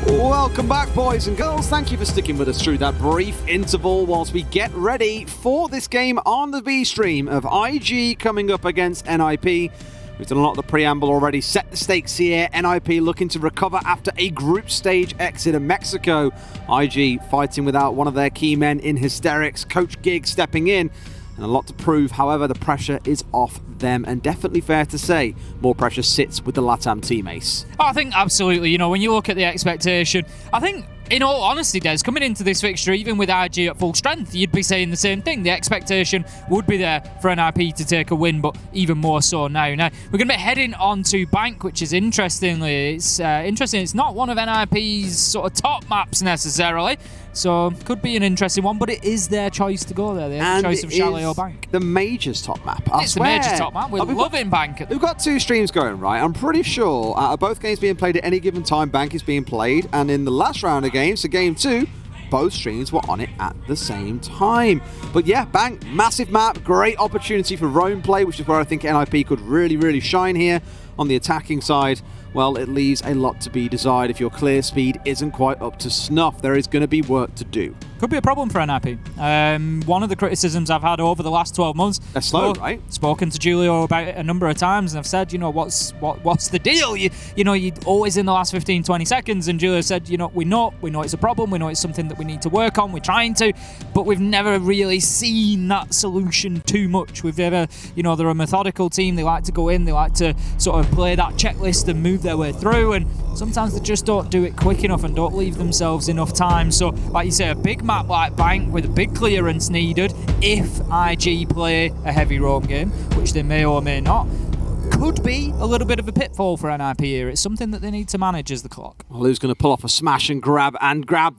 Welcome back, boys and girls. Thank you for sticking with us through that brief interval whilst we get ready for this game on the B stream of IG coming up against NIP. We've done a lot of the preamble already, set the stakes here. NIP looking to recover after a group stage exit in Mexico. IG fighting without one of their key men in hysterics. Coach Gig stepping in. And a lot to prove, however, the pressure is off them, and definitely fair to say, more pressure sits with the LATAM team, Ace. I think absolutely, you know, when you look at the expectation, I think, in all honesty, Des, coming into this fixture, even with IG at full strength, you'd be saying the same thing. The expectation would be there for NIP to take a win, but even more so now. Now, we're going to be heading on to Bank, which is interesting. It's not one of NIP's sort of top maps necessarily, so could be an interesting one, but it is their choice to go there. They have the choice of Chalet or Bank. The Majors top map. It's the Majors top map. We're loving Bank. We've got two streams going, right? I'm pretty sure both games being played at any given time, Bank is being played, and in the last round of games, so game 2, both streams were on it at the same time. But yeah, Bank, massive map, great opportunity for roam play, which is where I think NIP could really, really shine here. On the attacking side, well, it leaves a lot to be desired. If your clear speed isn't quite up to snuff, there is going to be work to do. Could be a problem for NIP. One of the criticisms I've had over the last 12 months. They're slow, right? Spoken to Julio about it a number of times, and I've said, you know, what's the deal? You know, you're always in the last 15, 20 seconds, and Julio said, you know, we know it's a problem, we know it's something that we need to work on, we're trying to, but we've never really seen that solution too much. We've never, you know, they're a methodical team, they like to go in, they like to sort of play that checklist and move their way through, and sometimes they just don't do it quick enough and don't leave themselves enough time. So, like you say, a big map like Bank with a big clearance needed if IG play a heavy roam game, which they may or may not, could be a little bit of a pitfall for NIP here. It's something that they need to manage as the clock. Well, who's going to pull off a smash and grab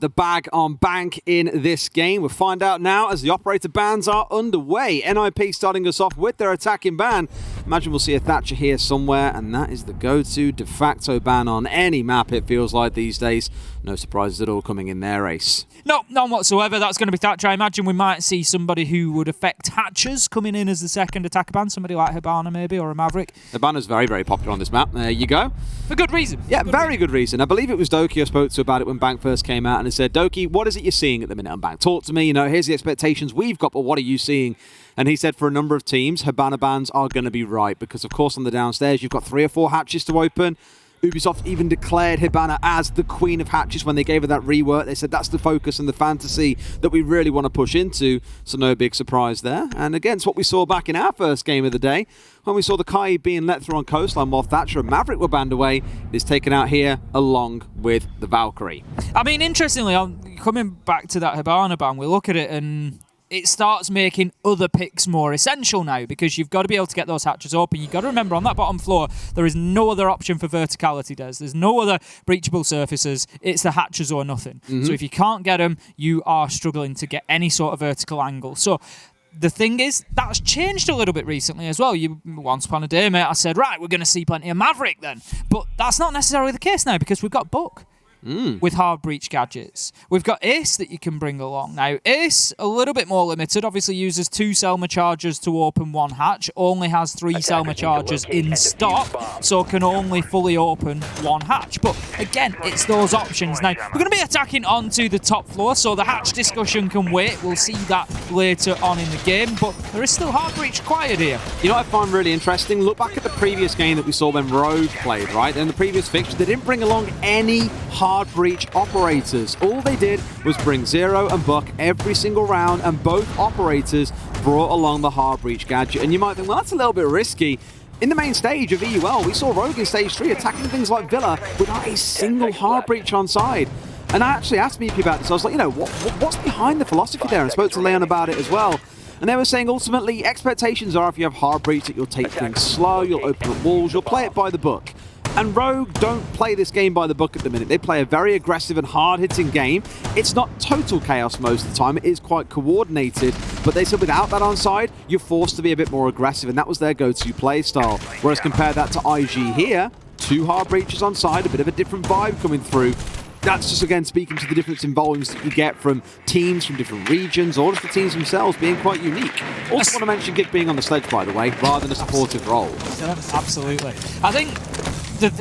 the bag on Bank in this game? We'll find out now as the operator bans are underway. NIP starting us off with their attacking ban. Imagine we'll see a Thatcher here somewhere, and that is the go-to de facto ban on any map, it feels like these days. No surprises at all coming in there, Ace. No, none whatsoever. That's going to be Thatcher. I imagine we might see somebody who would affect Hatchers coming in as the second attacker ban, somebody like Hibana maybe, or a Maverick. Hibana's very, very popular on this map. There you go. For good reason. Yeah, very good reason. I believe it was Doki I spoke to about it when Bank first came out, and he said, Doki, what is it you're seeing at the minute on Bank? Talk to me, you know, here's the expectations we've got, but what are you seeing? And he said for a number of teams, Hibana bans are going to be right, because of course on the downstairs you've got 3 or 4 hatches to open. Ubisoft even declared Hibana as the queen of hatches when they gave her that rework. They said that's the focus and the fantasy that we really want to push into, so no big surprise there. And against what we saw back in our first game of the day, when we saw the Kai being let through on coastline while Thatcher and Maverick were banned away, it is taken out here along with the Valkyrie. I mean, interestingly, coming back to that Hibana ban, we look at it and it starts making other picks more essential now, because you've got to be able to get those hatches open. You've got to remember, on that bottom floor, there is no other option for verticality, Des. There's no other breachable surfaces. It's the hatches or nothing. Mm-hmm. So if you can't get them, you are struggling to get any sort of vertical angle. So the thing is, that's changed a little bit recently as well. Once upon a day, mate, I said, right, we're going to see plenty of Maverick then. But that's not necessarily the case now, because we've got Buck. With hard breach gadgets. We've got Ace that you can bring along. Now, Ace, a little bit more limited, obviously uses 2 Selma chargers to open 1 hatch, only has 3 Selma chargers in stock, so can only fully open 1 hatch. But again, it's those options. Now, we're going to be attacking onto the top floor, so the hatch discussion can wait. We'll see that later on in the game, but there is still hard breach required here. You know what I find really interesting? Look back at the previous game that we saw when Rogue played, right? In the previous fixture, they didn't bring along any hard breach operators. All they did was bring Zero and Buck every single round, and both operators brought along the hard breach gadget. And you might think, well, that's a little bit risky. In the main stage of EUL, we saw Rogue in stage 3 attacking things like Villa without a single hard breach on side. And I actually asked Meepy about this. I was like, you know, what's behind the philosophy there? And I spoke to Leon about it as well. And they were saying ultimately expectations are if you have hard breach that you'll take things slow, you'll open up walls, you'll play it by the book. And Rogue don't play this game by the book at the minute. They play a very aggressive and hard-hitting game. It's not total chaos most of the time. It is quite coordinated. But they said without that on side, you're forced to be a bit more aggressive, and that was their go-to play style. Whereas compare that to IG here, 2 hard breaches on side, a bit of a different vibe coming through. that's just, again, speaking to the difference in volumes that you get from teams from different regions, or just the teams themselves being quite unique. Also want to mention Gig being on the sledge, by the way, rather than a supportive role. Absolutely. I think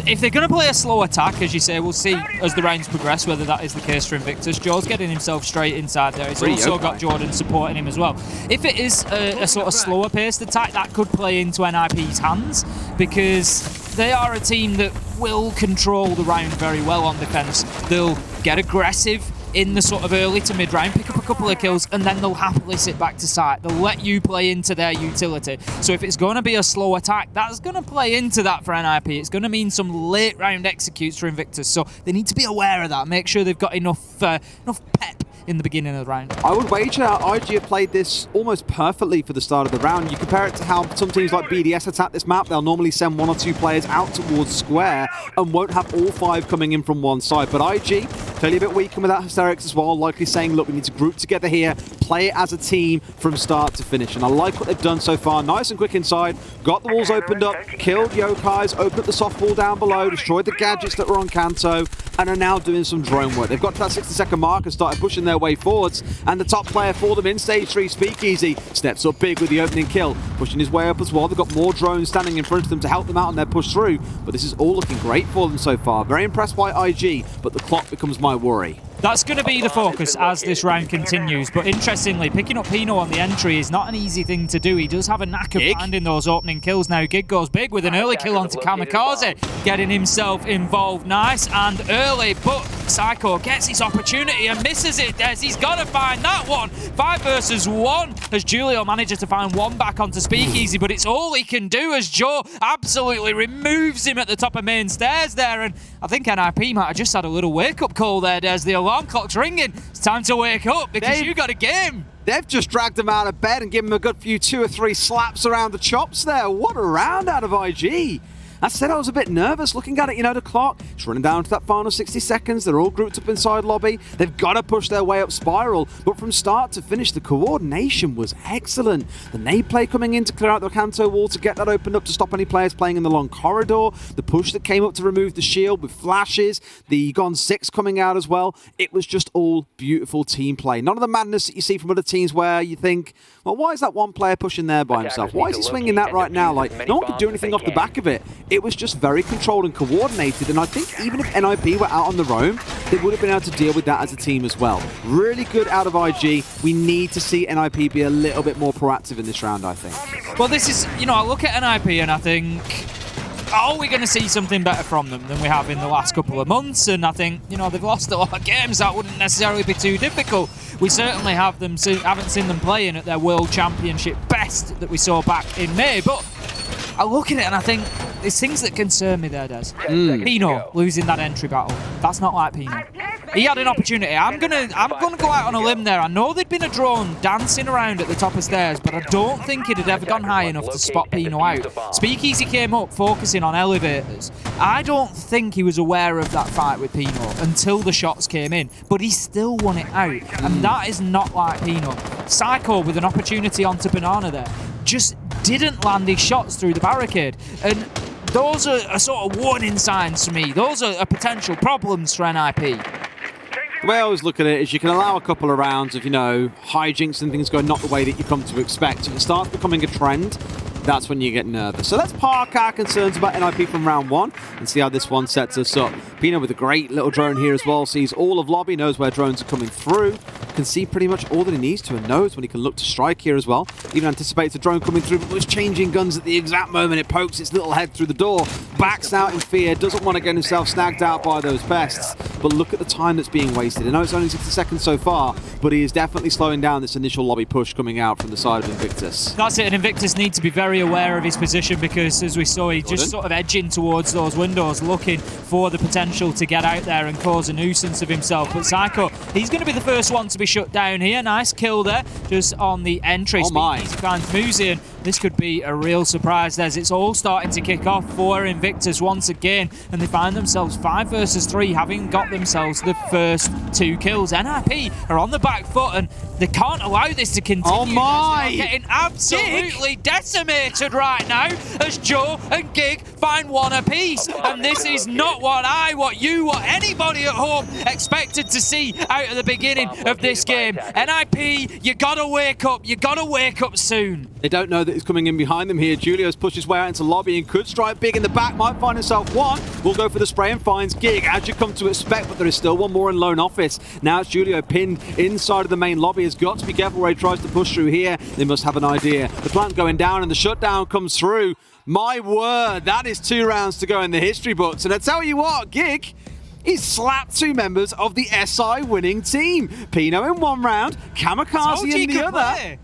if they're going to play a slow attack, as you say, we'll see as the rounds progress whether that is the case for Invictus. Joe's getting himself straight inside there. He's also got Jordan supporting him as well. If it is a sort of slower paced attack, that could play into NIP's hands, because they are a team that will control the round very well on defense. They'll get aggressive in the sort of early to mid round, pick up a couple of kills, and then they'll happily sit back to site. They'll let you play into their utility. So if it's going to be a slow attack, that's going to play into that for NIP. It's going to mean some late round executes for Invictus. So they need to be aware of that. Make sure they've got enough pep in the beginning of the round. I would wager IG have played this almost perfectly for the start of the round. You compare it to how some teams like BDS attack this map. They'll normally send 1 or 2 players out towards square and won't have all 5 coming in from one side. But IG, clearly a bit weaker with that hysterics as well, likely saying, look, we need to group together here, play it as a team from start to finish. And I like what they've done so far. Nice and quick inside, got the walls opened up, killed Yokais, opened up the softball down below, destroyed the gadgets that were on Kanto, and are now doing some drone work. They've got to that 60-second mark and started pushing their way forwards, and the top player for them in Stage 3, Speakeasy, steps up big with the opening kill, pushing his way up as well. They've got more drones standing in front of them to help them out on their push through, but this is all looking great for them so far. Very impressed by IG, but the clock becomes my worry. That's going to be the focus as this round continues, but interestingly, picking up Pino on the entry is not an easy thing to do. He does have a knack of finding those opening kills now. Gig goes big with an early kill onto Kamikaze, getting himself involved nice and early, but Psycho gets his opportunity and misses it. He's got to find that one. 5 versus 1 as Julio manages to find one back onto Speakeasy, but it's all he can do as Joe absolutely removes him at the top of main stairs there, and I think NIP might have just had a little wake-up call there. There's the alarm clock's ringing. It's time to wake up because you got a game. They've just dragged him out of bed and given him a good few 2 or 3 slaps around the chops there. What a round out of IG. I said I was a bit nervous looking at it, you know, the clock. It's running down to that final 60 seconds. They're all grouped up inside lobby. They've got to push their way up spiral. But from start to finish, the coordination was excellent. The nade play coming in to clear out the Kanto wall to get that opened up to stop any players playing in the long corridor. The push that came up to remove the shield with flashes. The Gone 6 coming out as well. It was just all beautiful team play. None of the madness that you see from other teams where you think, well, why is that one player pushing there by himself? Why is he swinging that right now? Like, no one could do anything off the back of it. It was just very controlled and coordinated, and I think even if NIP were out on their own, they would have been able to deal with that as a team as well. Really good out of IG. We need to see NIP be a little bit more proactive in this round, I think. Well, this is, you know, I look at NIP and I think, are we going to see something better from them than we have in the last couple of months? And I think, you know, they've lost a lot of games. That wouldn't necessarily be too difficult. We certainly haven't seen them playing at their World Championship best that we saw back in May. But I look at it and I think there's things that concern me there, Des. Pino losing that entry battle. That's not like Pino. He had an opportunity. I'm gonna go out on a limb there. I know there'd been a drone dancing around at the top of stairs, but I don't think it had ever gone high enough to spot Pino out. Speakeasy came up focusing on elevators. I don't think he was aware of that fight with Pino until the shots came in, but he still won it out, and that is not like Pino. Psycho with an opportunity onto Banana there just didn't land his shots through the barricade, and those are sort of warning signs to me. Those are potential problems for NIP. The way I always look at it is you can allow a couple of rounds of, you know, hijinks and things going not the way that you come to expect. If it starts becoming a trend, that's when you get nervous. So let's park our concerns about NIP from round 1 and see how this one sets us up. Pino with a great little drone here as well, sees all of lobby, knows where drones are coming through, can see pretty much all that he needs to and knows when he can look to strike here as well. Even anticipates a drone coming through, but was changing guns at the exact moment it pokes its little head through the door, backs out in fear, doesn't want to get himself snagged out by those pests. But look at the time that's being wasted. I know it's only 60 seconds so far, but he is definitely slowing down this initial lobby push coming out from the side of Invictus. That's it, and Invictus needs to be very aware of his position because, as we saw, he's just sort of edging towards those windows, looking for the potential to get out there and cause a nuisance of himself. But Psycho, he's going to be the first one to be shut down here. Nice kill there, just on the entry. Oh my. He finds Muzi, and this could be a real surprise. It's all starting to kick off for Invictus once again, and they find themselves 5 versus 3, having got themselves the first 2 kills. NIP are on the back foot, and they can't allow this to continue. Oh my! They're getting absolutely decimated right now as Joe and Gig find 1 apiece, and this is not what anybody at home expected to see out of the beginning of this game. NIP, you gotta wake up. You gotta wake up soon. They don't know that he's coming in behind them here. Julio's pushed his way out into lobby and could strike big in the back. Might find himself 1. Will go for the spray and finds Gig, as you come to expect, but there is still 1 more in lone office. Now it's Julio pinned inside of the main lobby. Has got to be careful where he tries to push through here. They must have an idea. The plant going down and the shutdown comes through. My word, that is 2 rounds to go in the history books. And I tell you what, Gig, he's slapped 2 members of the SI winning team. Pino in 1 round, Kamikaze in the other.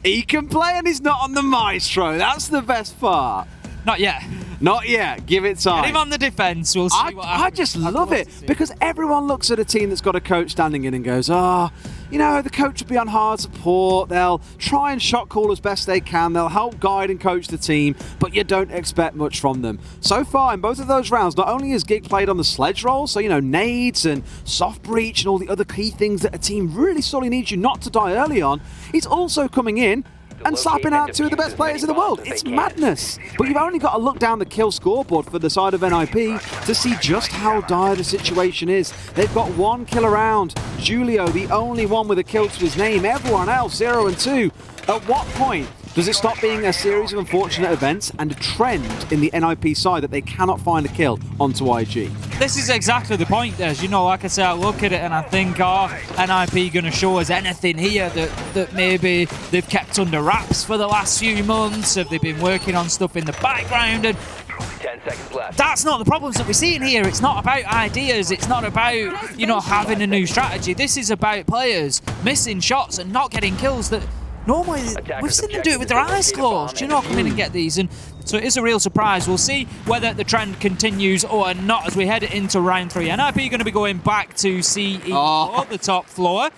He can play and he's not on the maestro. That's the best part. Not yet. Not yet. Give it time. Get him on the defense. We'll see what happens. I just love it because everyone looks at a team that's got a coach standing in and goes, you know, the coach will be on hard support. They'll try and shot call as best they can. They'll help guide and coach the team, but you don't expect much from them. So far in both of those rounds, not only has Gig played on the sledge roll, so, you know, nades and soft breach and all the other key things that a team really sorely needs you not to die early on, he's also coming in and slapping out 2 of the best players in the world. It's madness. But you've only got to look down the kill scoreboard for the side of NIP to see just how dire the situation is. They've got 1 kill around. Julio, the only one with a kill to his name. Everyone else, 0 and 2. At what point does it stop being a series of unfortunate events and a trend in the NIP side that they cannot find a kill onto IG? This is exactly the point, Des. You know, like I say, I look at it and I think, NIP going to show us anything here that maybe they've kept under wraps for the last few months? Have they been working on stuff in the background? And 10 seconds left. That's not the problems that we're seeing here. It's not about ideas. It's not about, you know, having a new strategy. This is about players missing shots and not getting kills that normally we've seen them do it with their eyes closed, you know, come in and get these. And so it is a real surprise. We'll see whether the trend continues or not as we head into round 3. NIP are going to be going back to CE4, the top floor.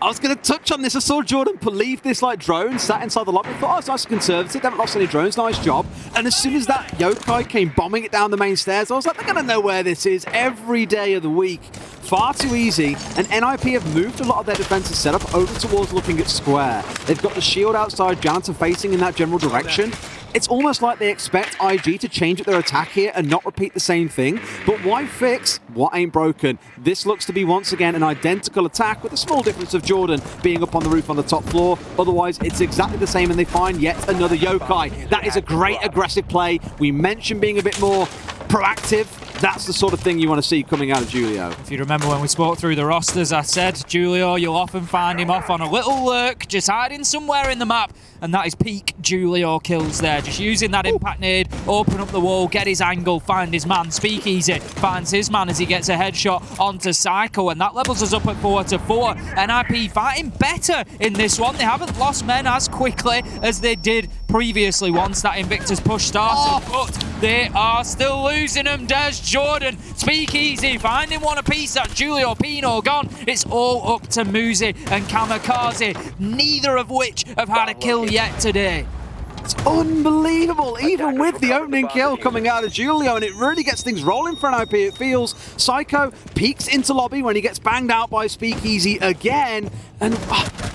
I was going to touch on this. I saw Jordan leave this like drone sat inside the lobby. I thought, it's nice and conservative. They haven't lost any drones. Nice job. And as soon as that yokai came bombing it down the main stairs, I was like, they're going to know where this is every day of the week. Far too easy. And NIP have moved a lot of their defensive setup over towards looking at square. They've got the shield outside, Janitor facing in that general direction. It's almost like they expect IG to change up their attack here and not repeat the same thing. But why fix what ain't broken? This looks to be once again an identical attack with a small difference of Jordan being up on the roof on the top floor. Otherwise, it's exactly the same and they find yet another yokai. That is a great aggressive play. We mentioned being a bit more proactive. That's the sort of thing you want to see coming out of Julio. If you remember when we spoke through the rosters, I said, Julio, you'll often find him off on a little lurk, just hiding somewhere in the map. And that is peak Julio kills there. Just using that impact nade, open up the wall, get his angle, find his man. Speakeasy finds his man as he gets a headshot onto Psycho. And that levels us up at 4-4. NIP fighting better in this one. They haven't lost men as quickly as they did previously once that Invictus push started. But they are still losing them. Des, Jordan, Speakeasy, finding 1 apiece. That's Julio, Pino gone. It's all up to Muzi and Kamikaze, neither of which have had a kill yet today. It's unbelievable, even with the opening kill coming out of Julio, and it really gets things rolling for NIP, it feels. Psycho peeks into lobby when he gets banged out by Speakeasy again, and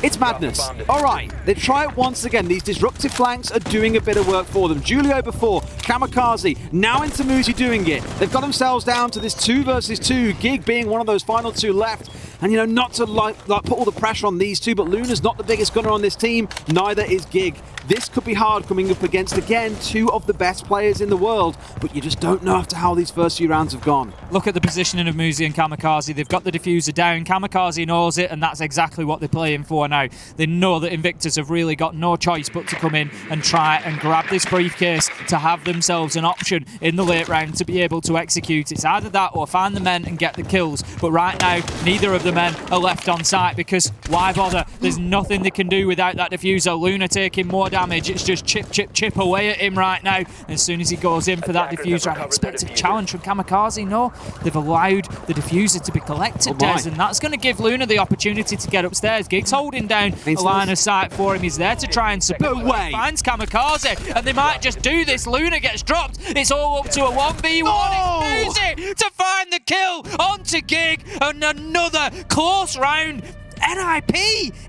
it's madness. All right, they try it once again. These disruptive flanks are doing a bit of work for them. Julio before, Kamikaze, now into Muzi doing it. They've got themselves down to this 2 versus 2, Gig being one of those final 2 left. And, you know, not to like put all the pressure on these 2, but Luna's not the biggest gunner on this team. Neither is Gig. This could be hard coming up against, again, 2 of the best players in the world, but you just don't know after how these first few rounds have gone. Look at the positioning of Muzi and Kamikaze. They've got the diffuser down. Kamikaze knows it, and that's exactly what they're playing for now. They know that Invictus have really got no choice but to come in and try and grab this briefcase to have themselves an option in the late round to be able to execute. It's either that or find the men and get the kills, but right now, neither of them men are left on site, because why bother? There's nothing they can do without that diffuser. Luna taking more damage. It's just chip away at him right now. As soon as he goes in for that diffuser, I expect a challenge from Kamikaze. No, they've allowed the diffuser to be collected, Des, and that's going to give Luna the opportunity to get upstairs. Gig's holding down a line of sight for him. He's there to try and support. No way. He finds Kamikaze, and they might just do this. Luna gets dropped. It's all up to a 1v1. Oh! It's Muzi to find the kill onto Gig, and another close round. NIP!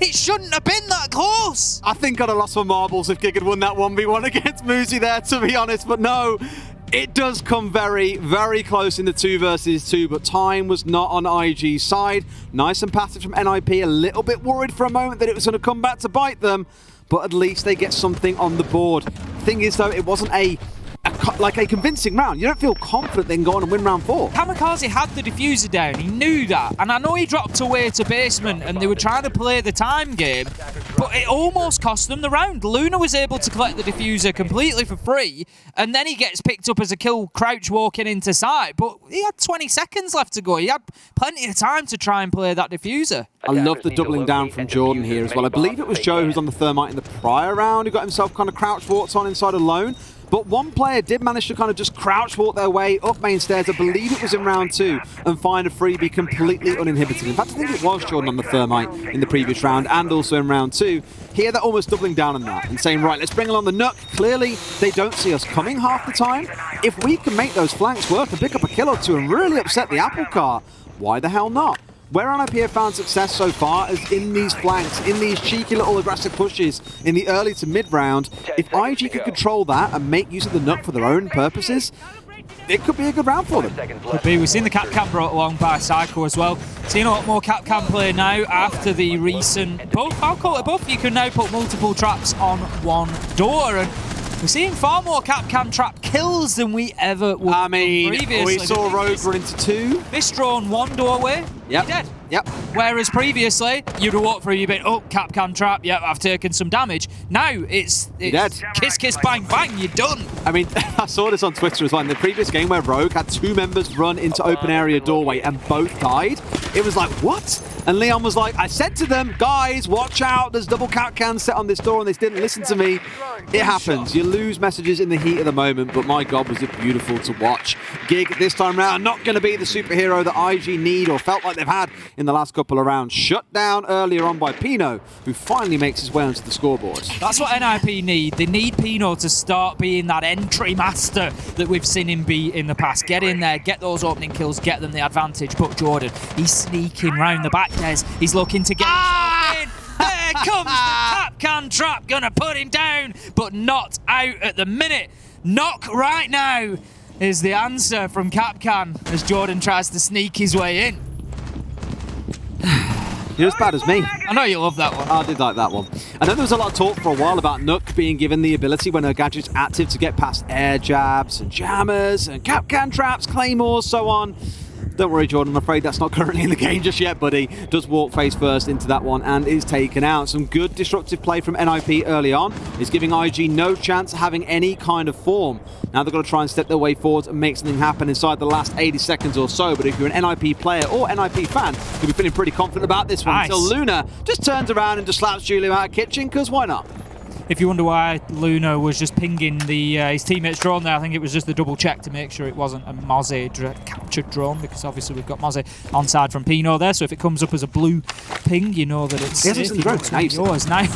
It shouldn't have been that close! I think I'd have lost my marbles if Gig had won that 1v1 against Muzi there, to be honest, but no. It does come very, very close in the 2 versus 2, but time was not on IG's side. Nice and passive from NIP, a little bit worried for a moment that it was going to come back to bite them, but at least they get something on the board. Thing is, though, it wasn't a convincing round. You don't feel confident they can go on and win round 4. Kamikaze had the diffuser down, he knew that, and I know he dropped away to basement and they were trying to play the time game, but it almost cost them the round. Luna was able to collect the diffuser completely for free, and then he gets picked up as a kill crouch walking into sight, but he had 20 seconds left to go. He had plenty of time to try and play that diffuser. I love the doubling down from Jordan here as well. I believe it was Joe who was on the thermite in the prior round who got himself kind of crouch walked on inside alone. But one player did manage to kind of just crouch walk their way up main stairs, I believe it was in round 2, and find a freebie completely uninhibited. In fact, I think it was Jordan on the thermite in the previous round and also in round 2. Here they're almost doubling down on that and saying, right, let's bring along the Nook. Clearly, they don't see us coming half the time. If we can make those flanks work and pick up a kill or two and really upset the apple cart, why the hell not? Where NIP have found success so far is in these flanks, in these cheeky little aggressive pushes in the early to mid round. If IG could control that and make use of the Nook for their own purposes, it could be a good round for them. Could be. We've seen the Capcam brought along by Psycho as well. Seen a lot more Capcam play now after the recent buff. I'll call it buff. You can now put multiple traps on one door, and we're seeing far more Capcam trap kills than we ever would. I mean, previously. we saw Rogue run into 2. This drone one doorway, Yep. you're dead. Yep. Whereas previously, you'd have walked through, you'd been, oh, Capcam trap, yep, I've taken some damage. Now, it's dead. Kiss, kiss, bang, bang, you're done. I mean, I saw this on Twitter as well. In the previous game where Rogue had 2 members run into open area doorway and both died, it was like, what? And Leon was like, I said to them, guys, watch out, there's double Capcam set on this door, and they didn't listen to me. It happens. You lose messages in the heat of the moment, but my God, was it beautiful to watch. Gig this time round, not going to be the superhero that IG need or felt like they've had in the last couple of rounds. Shut down earlier on by Pino, who finally makes his way onto the scoreboard. That's what NIP need. They need Pino to start being that entry master that we've seen him be in the past. Get in there, get those opening kills, get them the advantage. But Jordan, he's sneaking round the back, Des. He's looking to get himself in. There comes the Capcan trap, gonna put him down, but not out at the minute. Knock right now is the answer from Capcan as Jordan tries to sneak his way in. You're as bad as me. I know you love that one. I did like that one. I know there was a lot of talk for a while about Nook being given the ability when her gadget's active to get past air jabs and jammers and Capcan traps, claymores, so on. Don't worry, Jordan, I'm afraid that's not currently in the game just yet, buddy. Does walk face first into that one and is taken out. Some good disruptive play from NIP early on is giving IG no chance of having any kind of form. Now they've got to try and step their way forward and make something happen inside the last 80 seconds or so, but if you're an NIP player or NIP fan, you'll be feeling pretty confident about this one. Nice. Until Luna just turns around and just slaps Julio out of kitchen, because why not? If you wonder why Luna was just pinging his teammates' drone there, I think it was just the double check to make sure it wasn't a Mozzie captured drone, because obviously we've got Mozzie onside from Pino there, so if it comes up as a blue ping, you know that it's Yes, it's in the drone. Nice. yours. Now,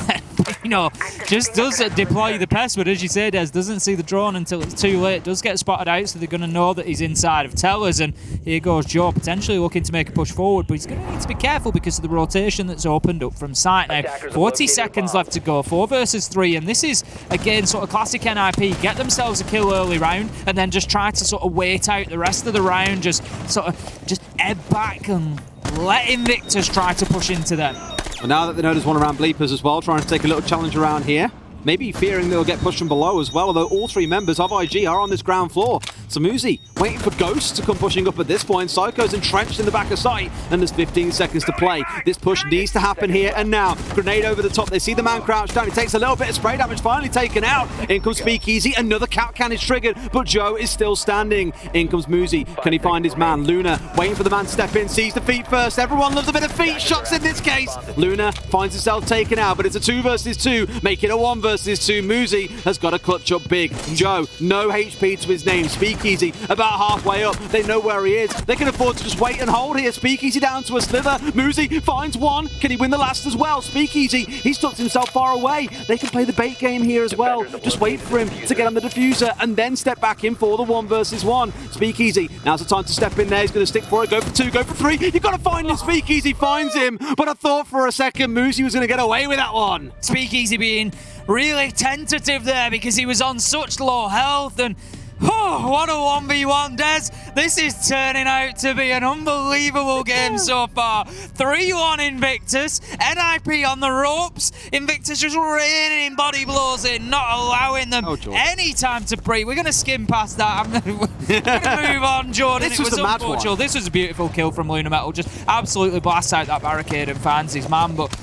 Pino just does deploy the pest, but as you say, Des, doesn't see the drone until it's too late. Does get spotted out, so they're going to know that he's inside of towers, and here goes Joe, potentially looking to make a push forward, but he's going to need to be careful because of the rotation that's opened up from site now. 40 seconds left to go, 4 versus 3. And this is, again, sort of classic NIP. Get themselves a kill early round and then just try to sort of wait out the rest of the round. Just sort of just ebb back and let Invictus try to push into them. Well, now that they know there's one around Bleepers as well, trying to take a little challenge around here. Maybe fearing they'll get pushed from below as well, although all 3 members of IG are on this ground floor. So Muzi waiting for Ghost to come pushing up at this point. Psycho's entrenched in the back of sight, and there's 15 seconds to play. This push needs to happen here and now. Grenade over the top. They see the man crouched down. He takes a little bit of spray damage, finally taken out. In comes Speakeasy. Another cap can is triggered, but Joe is still standing. In comes Muzi. Can he find his man? Luna waiting for the man to step in, sees the feet first. Everyone loves a bit of feet shots in this case. Luna finds himself taken out, but it's a 2 versus 2. Make it a 1 versus 2. Muzi has got to clutch up big. Joe, no HP to his name. Speakeasy about halfway up. They know where he is. They can afford to just wait and hold here. Speakeasy down to a slither. Muzi finds one. Can he win the last as well? Speakeasy, he's tucked himself far away. They can play the bait game here as well. Just wait for him to get on the diffuser and then step back in for the 1 versus 1. Speakeasy, now's the time to step in there. He's going to stick for it. Go for 2, go for 3. You've got to find him. Speakeasy finds him. But I thought for a second Muzi was going to get away with that one. Speakeasy being really tentative there because he was on such low health, and oh, what a 1v1, Des. This is turning out to be an unbelievable game so far. 3-1 Invictus. NIP on the ropes. Invictus just raining body blows in, not allowing them any time to breathe. We're going to skim past that. I'm going to move on, Jordan. This was the mad one. This was a beautiful kill from Luna Metal. Just absolutely blasts out that barricade and finds his man, but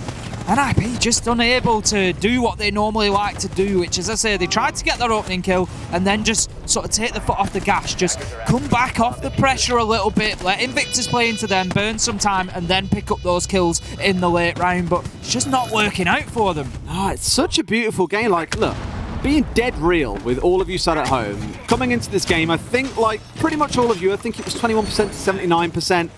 NIP just unable to do what they normally like to do, which, as I say, they tried to get their opening kill and then just sort of take the foot off the gas, just come back off the pressure a little bit, let Invictus play into them, burn some time, and then pick up those kills in the late round, but it's just not working out for them. Oh, it's such a beautiful game. Like, look, being dead real with all of you sat at home, coming into this game, I think, like pretty much all of you, I think it was 21% to 79%,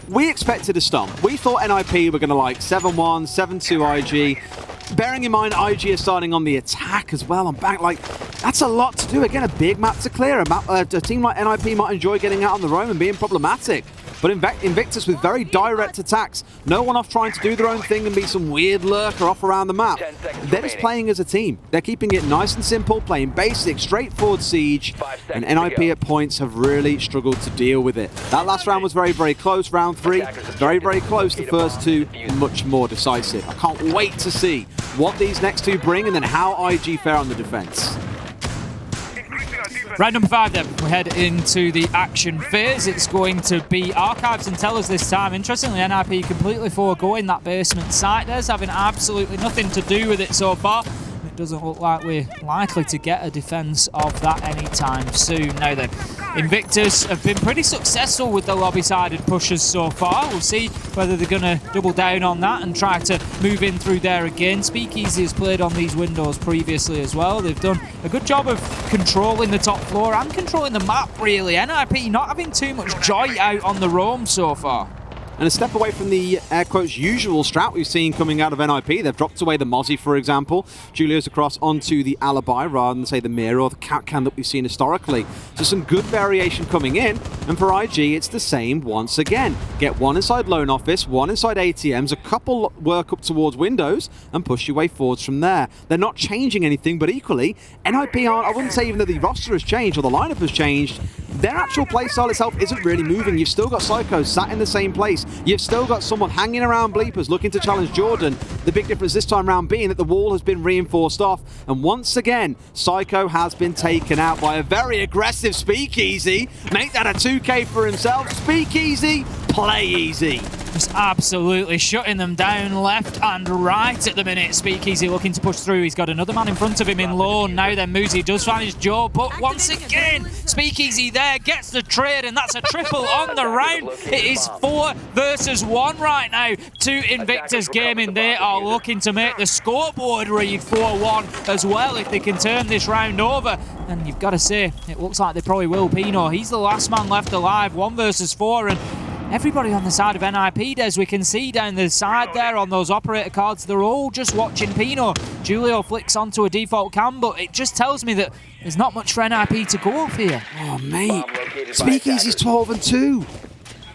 we expected a stomp. We thought NIP were going to like 7-1, 7-2 IG. Bearing in mind IG is starting on the attack as well. I'm back, like, that's a lot to do. Again, a big map to clear. A team like NIP might enjoy getting out on the roam and being problematic. But Invictus with very direct attacks. No one off trying to do their own thing and be some weird lurker off around the map. They're just playing as a team. They're keeping it nice and simple, playing basic, straightforward siege. And NIP at points have really struggled to deal with it. That last round was very, very close. Round 3, very, very close. The first 2, much more decisive. I can't wait to see what these next 2 bring and then how IG fare on the defense. Round number 5 then, we head into the action phase. It's going to be Archives and Tellers this time. Interestingly, NIP completely foregoing that basement site. There's having absolutely nothing to do with it so far. It doesn't look like we're likely to get a defense of that anytime soon. Now then, Invictus have been pretty successful with the lobby-sided pushes so far. We'll see whether they're going to double down on that and try to move in through there again. Speakeasy has played on these windows previously as well. They've done a good job of controlling the top floor and controlling the map, really. NIP not having too much joy out on the roam so far. And a step away from the, air quotes, usual strat we've seen coming out of NIP. They've dropped away the Mozzie, for example. Julio's across onto the Alibi rather than, say, the Mirror or the Cat Can that we've seen historically. So some good variation coming in. And for IG, it's the same once again. Get one inside Loan Office, one inside ATMs, a couple work up towards Windows, and push your way forwards from there. They're not changing anything, but equally, NIP aren't, I wouldn't say even though the roster has changed or the lineup has changed, their actual playstyle itself isn't really moving. You've still got Psycho sat in the same place. You've still got someone hanging around Bleepers looking to challenge Jordan. The big difference this time around being that the wall has been reinforced off. And once again, Psycho has been taken out by a very aggressive Speakeasy. Make that a 2K for himself. Speakeasy, play easy. Just absolutely shutting them down left and right at the minute. Speakeasy looking to push through. He's got another man in front of him in Lone. Now then, Muzi does find his jaw, but once again, Speakeasy there gets the trade, and that's a triple on the round. It is 4 versus 1 right now to Invictus Gaming. They are looking to make the scoreboard read 4-1 as well if they can turn this round over. And you've got to say, it looks like they probably will. Pino, he's the last man left alive, 1 versus 4, and everybody on the side of NIP, Des, we can see down the side there on those operator cards, they're all just watching Pino. Julio flicks onto a default cam, but it just tells me that there's not much for NIP to go off here. Oh, mate. Speakeasy's 12-2.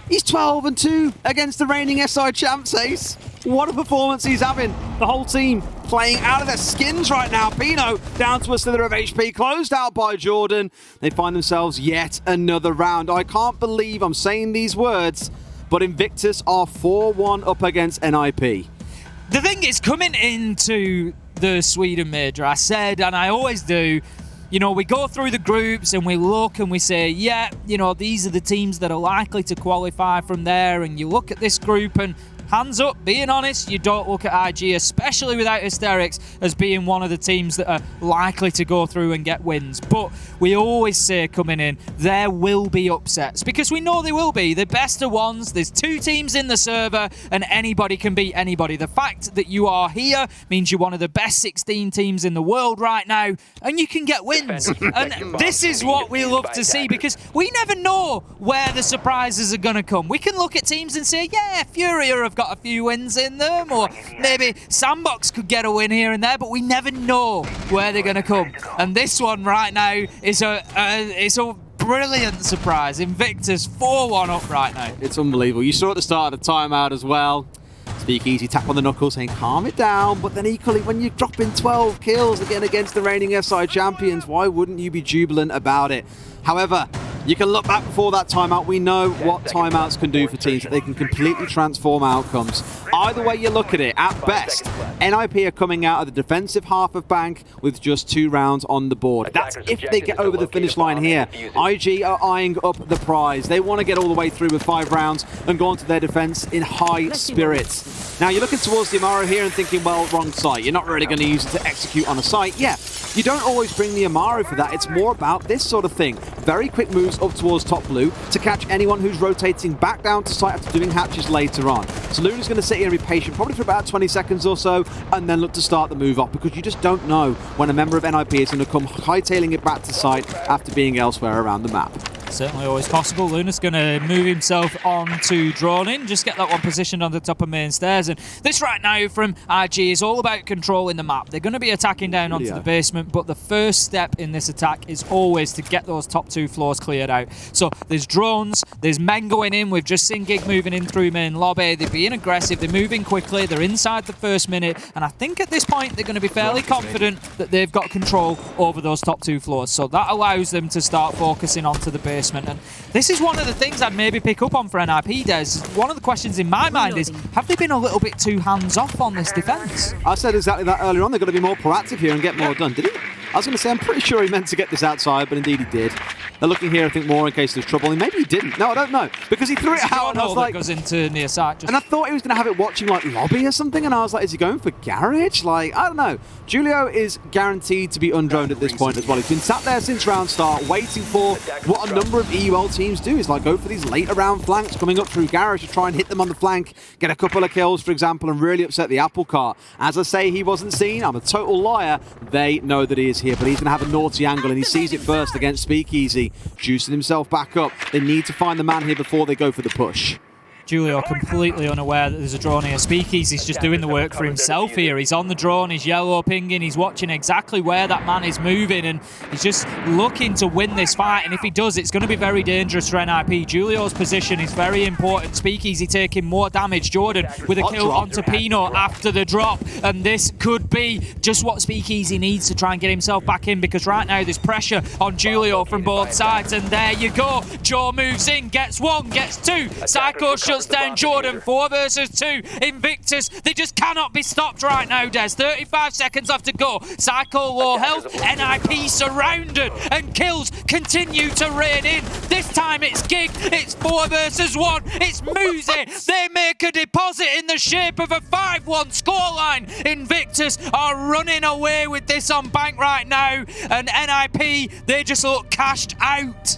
He's 12-2 against the reigning SI champs, Ace. What a performance he's having. The whole team playing out of their skins right now. Pino down to a slither of HP, closed out by Jordan. They find themselves yet another round. I can't believe I'm saying these words, but Invictus are 4-1 up against NIP. The thing is, coming into the Sweden Major, I said, and I always do, you know, we go through the groups and we look and we say, yeah, you know, these are the teams that are likely to qualify from there. And you look at this group and hands up, being honest, you don't look at IG, especially without Hysterics, as being one of the teams that are likely to go through and get wins. But we always say coming in, there will be upsets, because we know there will be. The best of ones, there's 2 teams in the server, and anybody can beat anybody. The fact that you are here means you're one of the best 16 teams in the world right now, and you can get wins. And this is what we love to see, because we never know where the surprises are going to come. We can look at teams and say, yeah, Furia have got a few wins in them, or maybe Sandbox could get a win here and there, but we never know where they're going to come. And this one right now is a brilliant surprise. Invictus 4-1 up right now. It's unbelievable. You saw at the start of the timeout as well. Speakeasy tap on the knuckles saying calm it down, but then equally when you're dropping 12 kills again against the reigning SI champions, why wouldn't you be jubilant about it? However, you can look back before that timeout. We know what timeouts can do for teams, that they can completely transform outcomes. Either way you look at it, at best, NIP are coming out of the defensive half of Bank with just 2 rounds on the board. That's if they get over the finish line here. IG are eyeing up the prize. They want to get all the way through with 5 rounds and go onto their defense in high spirits. Now, you're looking towards the Amara here and thinking, well, wrong site. You're not really going to use it to execute on a site. Yeah, you don't always bring the Amara for that. It's more about this sort of thing. Very quick moves up towards top blue to catch anyone who's rotating back down to site after doing hatches later on. So Luna's going to sit here and be patient, probably for about 20 seconds or so, and then look to start the move up, because you just don't know when a member of NIP is going to come hightailing it back to site after being elsewhere around the map. Certainly always possible. Luna's going to move himself on to droning, just get that one positioned on the top of main stairs. And this right now from IG is all about controlling the map. They're going to be attacking down onto the basement, but the first step in this attack is always to get those top 2 floors cleared out. So there's drones, there's men going in. We've just seen Gig moving in through main lobby. They're being aggressive, they're moving quickly, they're inside the first minute, and I think at this point they're going to be fairly confident that they've got control over those top 2 floors. So that allows them to start focusing onto the basement. And this is one of the things I'd maybe pick up on for NIP, Des. One of the questions in my mind is, have they been a little bit too hands-off on this defence? I said exactly that earlier on. They've got to be more proactive here and get more done. Did he? I was going to say, I'm pretty sure he meant to get this outside, but indeed he did. They're looking here, I think, more in case there's trouble. And maybe he didn't. No, I don't know. Because he threw it out and I was like... goes into near site. And I thought he was going to have it watching, like, lobby or something. And I was like, is he going for garage? Like, I don't know. Julio is guaranteed to be undroned at this point as well. He's been sat there since round start, waiting for what a number of EUL teams do. Is like go for these later round flanks, coming up through garage to try and hit them on the flank, get a couple of kills, for example, and really upset the apple cart. As I say, he wasn't seen. I'm a total liar. They know that he is here, but he's going to have a naughty angle, and he sees it first against Speakeasy, juicing himself back up. They need to find the man here before they go for the push. Julio completely unaware that there's a drone here. Speakeasy's just doing the work for himself here. He's on the drone, he's yellow pinging, he's watching exactly where that man is moving, and he's just looking to win this fight. And if he does, it's going to be very dangerous for NIP. Julio's position is very important. Speakeasy taking more damage. Jordan with a kill onto Pino after the drop, and this could be just what Speakeasy needs to try and get himself back in, because right now there's pressure on Julio from both sides. And there you go. Joe moves in, gets 1, gets 2. Psycho shuts down Jordan. 4 versus 2. Invictus, they just cannot be stopped right now, Des. 35 seconds left to go. Psycho low health. NIP surrounded, and kills continue to rain in. This time it's Gig. It's 4 versus 1. It's Muzi. They make a deposit in the shape of a 5-1 scoreline. Invictus are running away with this on Bank right now, and NIP, they just look cashed out.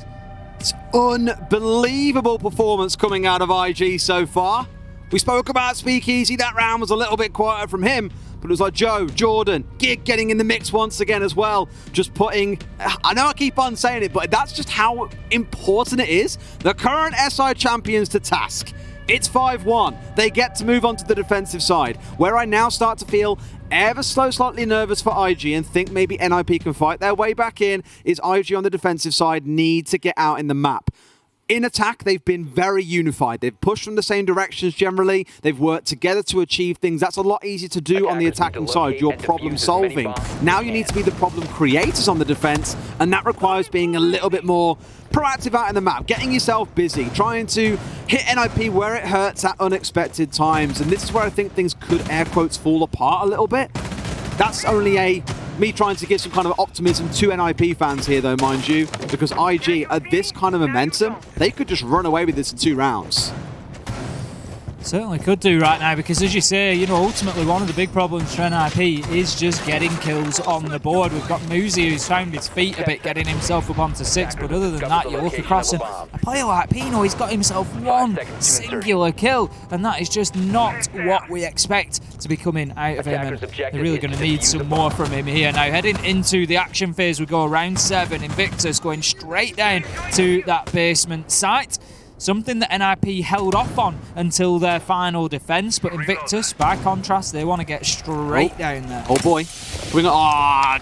It's unbelievable performance coming out of IG so far. We spoke about Speakeasy. That round was a little bit quieter from him, but it was like Joe, Jordan, Gig getting in the mix once again as well. Just putting, I know I keep on saying it, but that's just how important it is. The current SI champions to task. It's 5-1. They get to move on to the defensive side, where I now start to feel ever so slightly nervous for IG and think maybe NIP can fight their way back in, is IG on the defensive side need to get out in the map. In attack, they've been very unified. They've pushed from the same directions generally. They've worked together to achieve things. That's a lot easier to do on the attacking side. You're problem solving. Now you need to be the problem creators on the defense, and that requires being a little bit more proactive out in the map, getting yourself busy, trying to hit NIP where it hurts at unexpected times. And this is where I think things could, air quotes, fall apart a little bit. That's only a Me trying to give some kind of optimism to NIP fans here, though, mind you, because IG, at this kind of momentum, they could just run away with this in 2 rounds. Certainly could do right now, because as you say, you know, ultimately one of the big problems for NIP is just getting kills on the board. We've got Muzi, who's found his feet a bit, getting himself up onto 6, but other than that, you look across and a player like Pino, he's got himself 1 singular kill, and that is just not what we expect to be coming out of him, and they're really going to need some more from him here. Now, heading into the action phase, we go round 7, Invictus going straight down to that basement site. Something that NIP held off on until their final defense, but Invictus, by contrast, they want to get straight down there. Oh boy.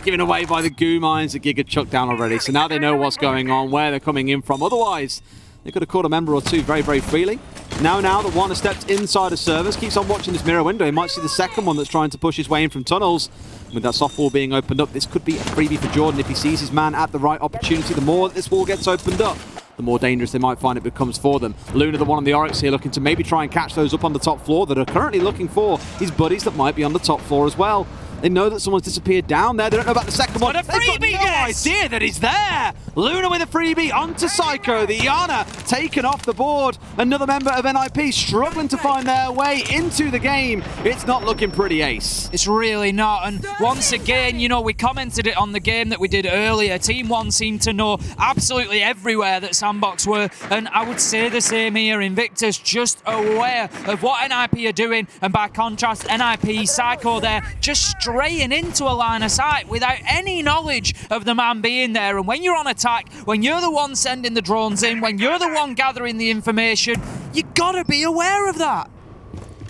Given away by the goo mines. The Giga chucked down already, so now they know what's going on, where they're coming in from. Otherwise, they could have caught a member or 2 very, very freely. Now that one has stepped inside a service, keeps on watching this mirror window. He might see the second one that's trying to push his way in from tunnels. With that soft wall being opened up, this could be a freebie for Jordan if he sees his man at the right opportunity. The more this wall gets opened up, the more dangerous they might find it becomes for them. Luna, the one on the Oryx here, looking to maybe try and catch those up on the top floor that are currently looking for his buddies that might be on the top floor as well. They know that someone's disappeared down there. They don't know about the second one. What a freebie! They've got no idea that he's there. Luna with a freebie onto Psycho. The Iana taken off the board. Another member of NIP struggling to find their way into the game. It's not looking pretty, Ace. It's really not. And once again, you know, we commented it on the game that we did earlier. Team 1 seemed to know absolutely everywhere that Sandbox were. And I would say the same here. Invictus just aware of what NIP are doing. And by contrast, NIP, Psycho there, just straying into a line of sight without any knowledge of the man being there. And when you're on attack, when you're the one sending the drones in, when you're the one gathering the information, you gotta be aware of that.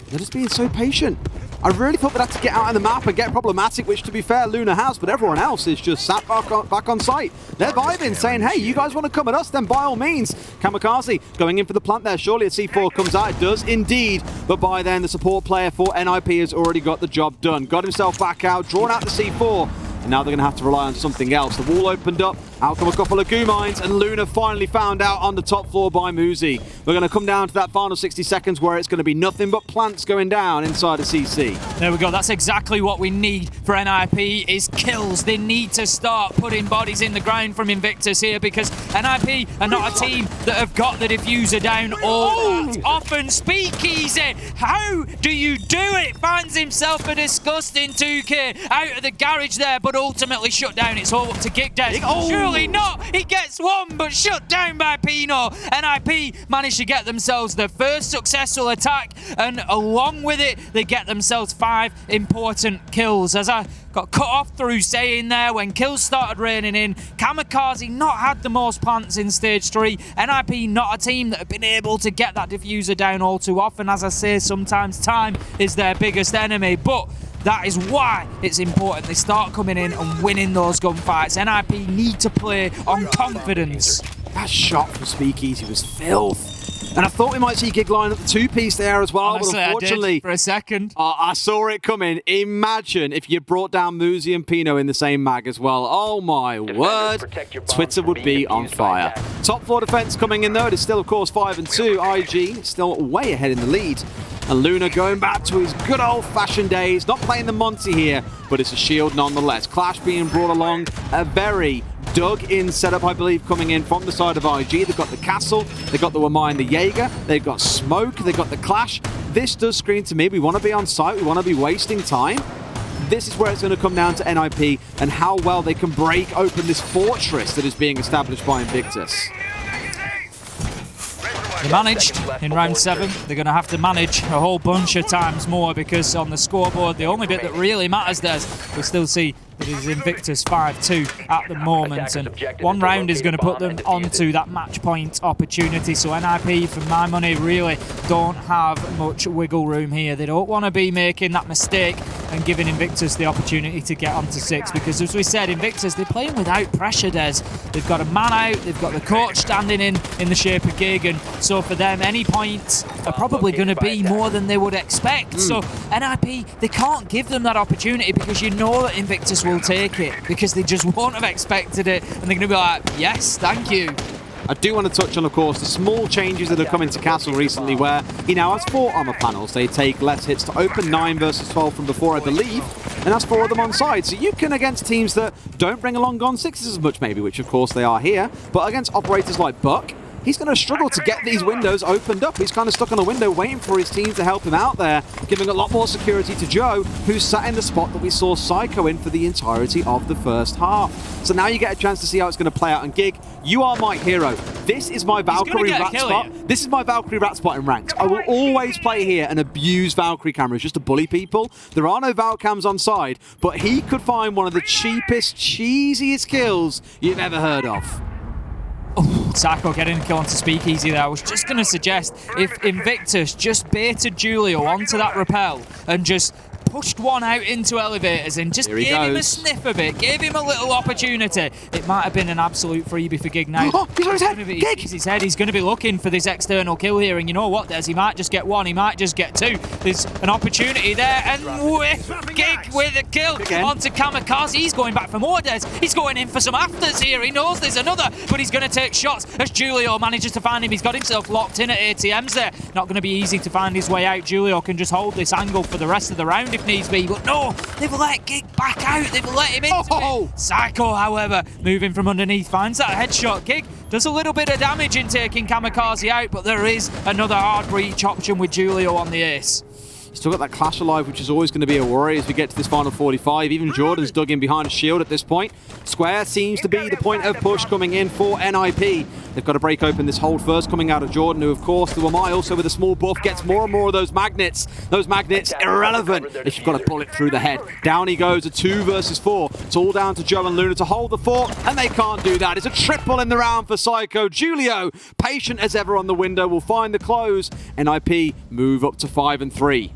They're just being so patient. I really thought they'd have to get out on the map and get problematic, which to be fair, Luna has, but everyone else is just sat back on site. They're vibing, saying, hey, you guys want to come at us, then by all means. Kamikaze going in for the plant there. Surely a C4 comes out. It does indeed, but by then the support player for NIP has already got the job done. Got himself back out, drawn out the C4. And now they're going to have to rely on something else. The wall opened up, out come a couple of goo mines, and Luna finally found out on the top floor by Muzi. We're going to come down to that final 60 seconds where it's going to be nothing but plants going down inside a CC. There we go. That's exactly what we need for NIP is kills. They need to start putting bodies in the ground from Invictus here, because NIP are not a team that have got the diffuser down all that often. Speakeasy, how do you do it? Finds himself a disgusting 2K out of the garage there, but ultimately shut down. It's all up to Gigdead. Surely not. He gets 1, but shut down by Pino. NIP managed to get themselves their first successful attack, and along with it, they get themselves 5 important kills. As I got cut off through saying there, when kills started raining in, Kamikaze not had the most plants in stage 3. NIP not a team that have been able to get that diffuser down all too often. As I say, sometimes time is their biggest enemy, but that is why it's important they start coming in and winning those gunfights. NIP need to play on confidence. That shot from Speakeasy was filth. And I thought we might see Gig line up the 2-piece there as well, Honestly, but unfortunately, I did for a second. I saw it coming. Imagine if you brought down Muzi and Pino in the same mag as well. Oh my word, Twitter would be on fire. Top floor defense coming in though. It is still, of course, 5-2. IG still way ahead in the lead. And Luna going back to his good old-fashioned days. Not playing the Monty here, but it's a shield nonetheless. Clash being brought along. A very dug-in setup, I believe, coming in from the side of IG. They've got the Castle, they've got the Wamai and the Jaeger, they've got Smoke, they've got the Clash. This does scream to me, we want to be on site, we want to be wasting time. This is where it's going to come down to NIP and how well they can break open this fortress that is being established by Invictus. They managed in round 7. They're going to have to manage a whole bunch of times more, because on the scoreboard, the only bit that really matters there, we still see it is Invictus 5-2 at the moment, and one round is going to put them onto that match point opportunity. So NIP, for my money, really don't have much wiggle room here. They don't want to be making that mistake and giving Invictus the opportunity to get onto 6, because as we said, Invictus, they're playing without pressure, Des. They've got a man out, they've got the coach standing in the shape of Gig, and so for them, any points are probably going to be more than they would expect. So NIP, they can't give them that opportunity, because you know that Invictus will take it, because they just won't have expected it, and they're going to be like, yes, thank you. I do want to touch on, of course, the small changes that have come into Castle recently where he now has 4 armor panels. They take less hits to open, 9 versus 12 from before, I believe, and that's 4 of them on side. So you can, against teams that don't bring along Gon 6s as much maybe, which of course they are here, but against operators like Buck, he's going to struggle to get these windows opened up. He's kind of stuck on a window waiting for his team to help him out there, giving a lot more security to Joe, who's sat in the spot that we saw Psycho in for the entirety of the first half. So now you get a chance to see how it's going to play out. And Gig, you are my hero. This is my Valkyrie rat spot. Here. This is my Valkyrie rat spot in ranked. I will always play here and abuse Valkyrie cameras just to bully people. There are no Val cams on side, but he could find one of the cheapest, cheesiest kills you've ever heard of. Oh, Psycho getting a kill onto Speakeasy there. I was just going to suggest if Invictus just baited Julio onto that rappel and just pushed one out into elevators and just gave him a sniff of it, gave him a little opportunity, it might have been an absolute freebie for Gig now. Oh, he's on his head. Gig! He's head. He's going to be looking for this external kill here, and you know what, Des? He might just get 1, he might just get 2. There's an opportunity there, and Gig with a kill onto Kamikaze. He's going back for more, Des. He's going in for some afters here. He knows there's another, but he's going to take shots as Julio manages to find him. He's got himself locked in at ATMs there. Not going to be easy to find his way out. Julio can just hold this angle for the rest of the round if needs be, but no, they've let Gig back out. They've let him into it. Psycho, however, moving from underneath, finds that headshot. Gig does a little bit of damage in taking Kamikaze out, but there is another hard breach option with Julio on the ace. Still got that Clash alive, which is always going to be a worry as we get to this final 45. Even Jordan's dug in behind a shield at this point. Square seems to be the point of push coming in for NIP. They've got to break open this hold first, coming out of Jordan, who, of course, the Wamai also with a small buff gets more and more of those magnets. Those magnets, irrelevant if you've got a bullet through the head. Down he goes, a 2 versus 4. It's all down to Joe and Luna to hold the fort, and they can't do that. It's a triple in the round for Psycho. Julio, patient as ever on the window, will find the close. NIP move up to 5 and 3.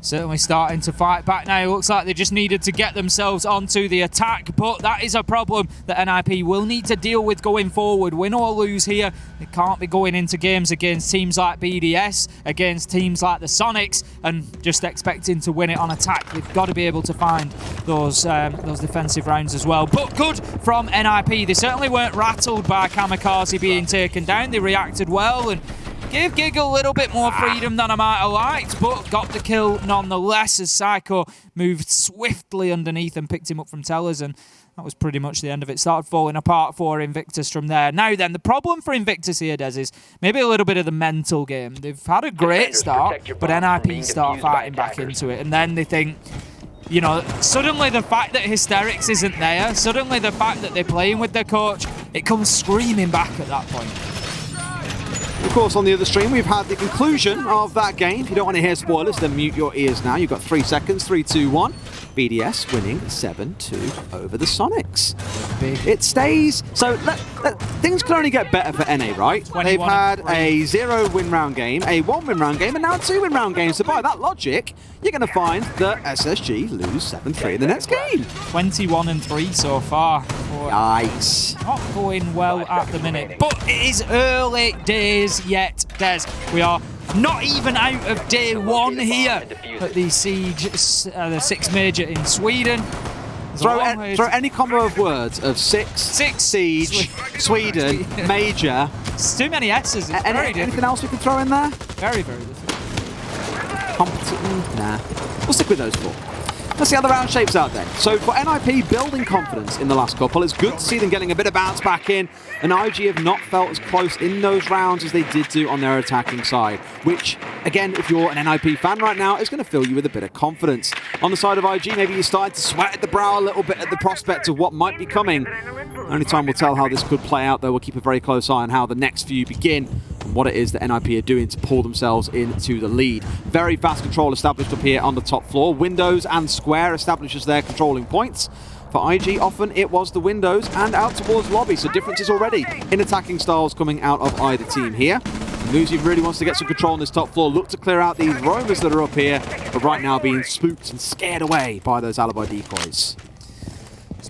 Certainly starting to fight back now. It looks like they just needed to get themselves onto the attack, but that is a problem that NIP will need to deal with going forward. Win or lose here, they can't be going into games against teams like BDS, against teams like the Sonics, and just expecting to win it on attack. They've got to be able to find those defensive rounds as well. But good from NIP. They certainly weren't rattled by Kamikaze being taken down. They reacted well and gave Gig a little bit more freedom than I might have liked, but got the kill nonetheless as Psycho moved swiftly underneath and picked him up from Tellers, and that was pretty much the end of it. Started falling apart for Invictus from there. Now then, the problem for Invictus here, Des, is maybe a little bit of the mental game. They've had a great start, but NIP start fighting back into it, and then they think, you know, suddenly the fact that Hysterics isn't there, suddenly the fact that they're playing with their coach, it comes screaming back at that point. Of course, on the other stream, we've had the conclusion of that game. If you don't want to hear spoilers, then mute your ears now. You've got 3 seconds, 3, 2, 1. BDS winning 7-2 over the Sonics. It stays. So things can only get better for NA, right? They've had a 0 win round game, a 1 win round game, and now 2 win round games. So by that logic, you're going to find that SSG lose 7-3 in the next game. 21-3 so far. Nice. Not going well at the minute, but it is early days yet, Des. We are not even out of day 1 here at the Siege, the 6 major in Sweden. Throw any combo of words of 6 Siege, Sweden, major. It's too many S's. It's anything else we can throw in there? Very, very difficult. Competent? Nah. We'll stick with those 4. Let's see how the round shapes out then. So for NIP building confidence in the last couple, it's good to see them getting a bit of bounce back in, and IG have not felt as close in those rounds as they did do on their attacking side, which, again, if you're an NIP fan right now, is going to fill you with a bit of confidence. On the side of IG, maybe you're starting to sweat at the brow a little bit at the prospect of what might be coming. Only time will tell how this could play out, though. We'll keep a very close eye on how the next few begin and what it is that NIP are doing to pull themselves into the lead. Very fast control established up here on the top floor. Windows and Square establishes their controlling points. For IG, often it was the windows and out towards lobby, so differences already in attacking styles coming out of either team here. Muzi really wants to get some control on this top floor, look to clear out these roamers that are up here, but right now being spooked and scared away by those alibi decoys.